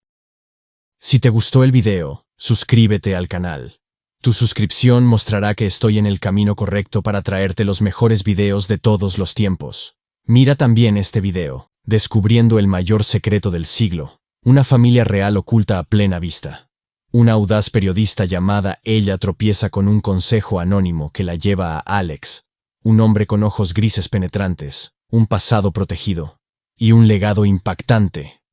Si te gustó el video, suscríbete al canal. Tu suscripción mostrará que estoy en el camino correcto para traerte los mejores videos de todos los tiempos. Mira también este video, Descubriendo el mayor secreto del siglo, una familia real oculta a plena vista. Una audaz periodista llamada Ella tropieza con un consejo anónimo que la lleva a Alex, un hombre con ojos grises penetrantes, un pasado protegido y un legado impactante.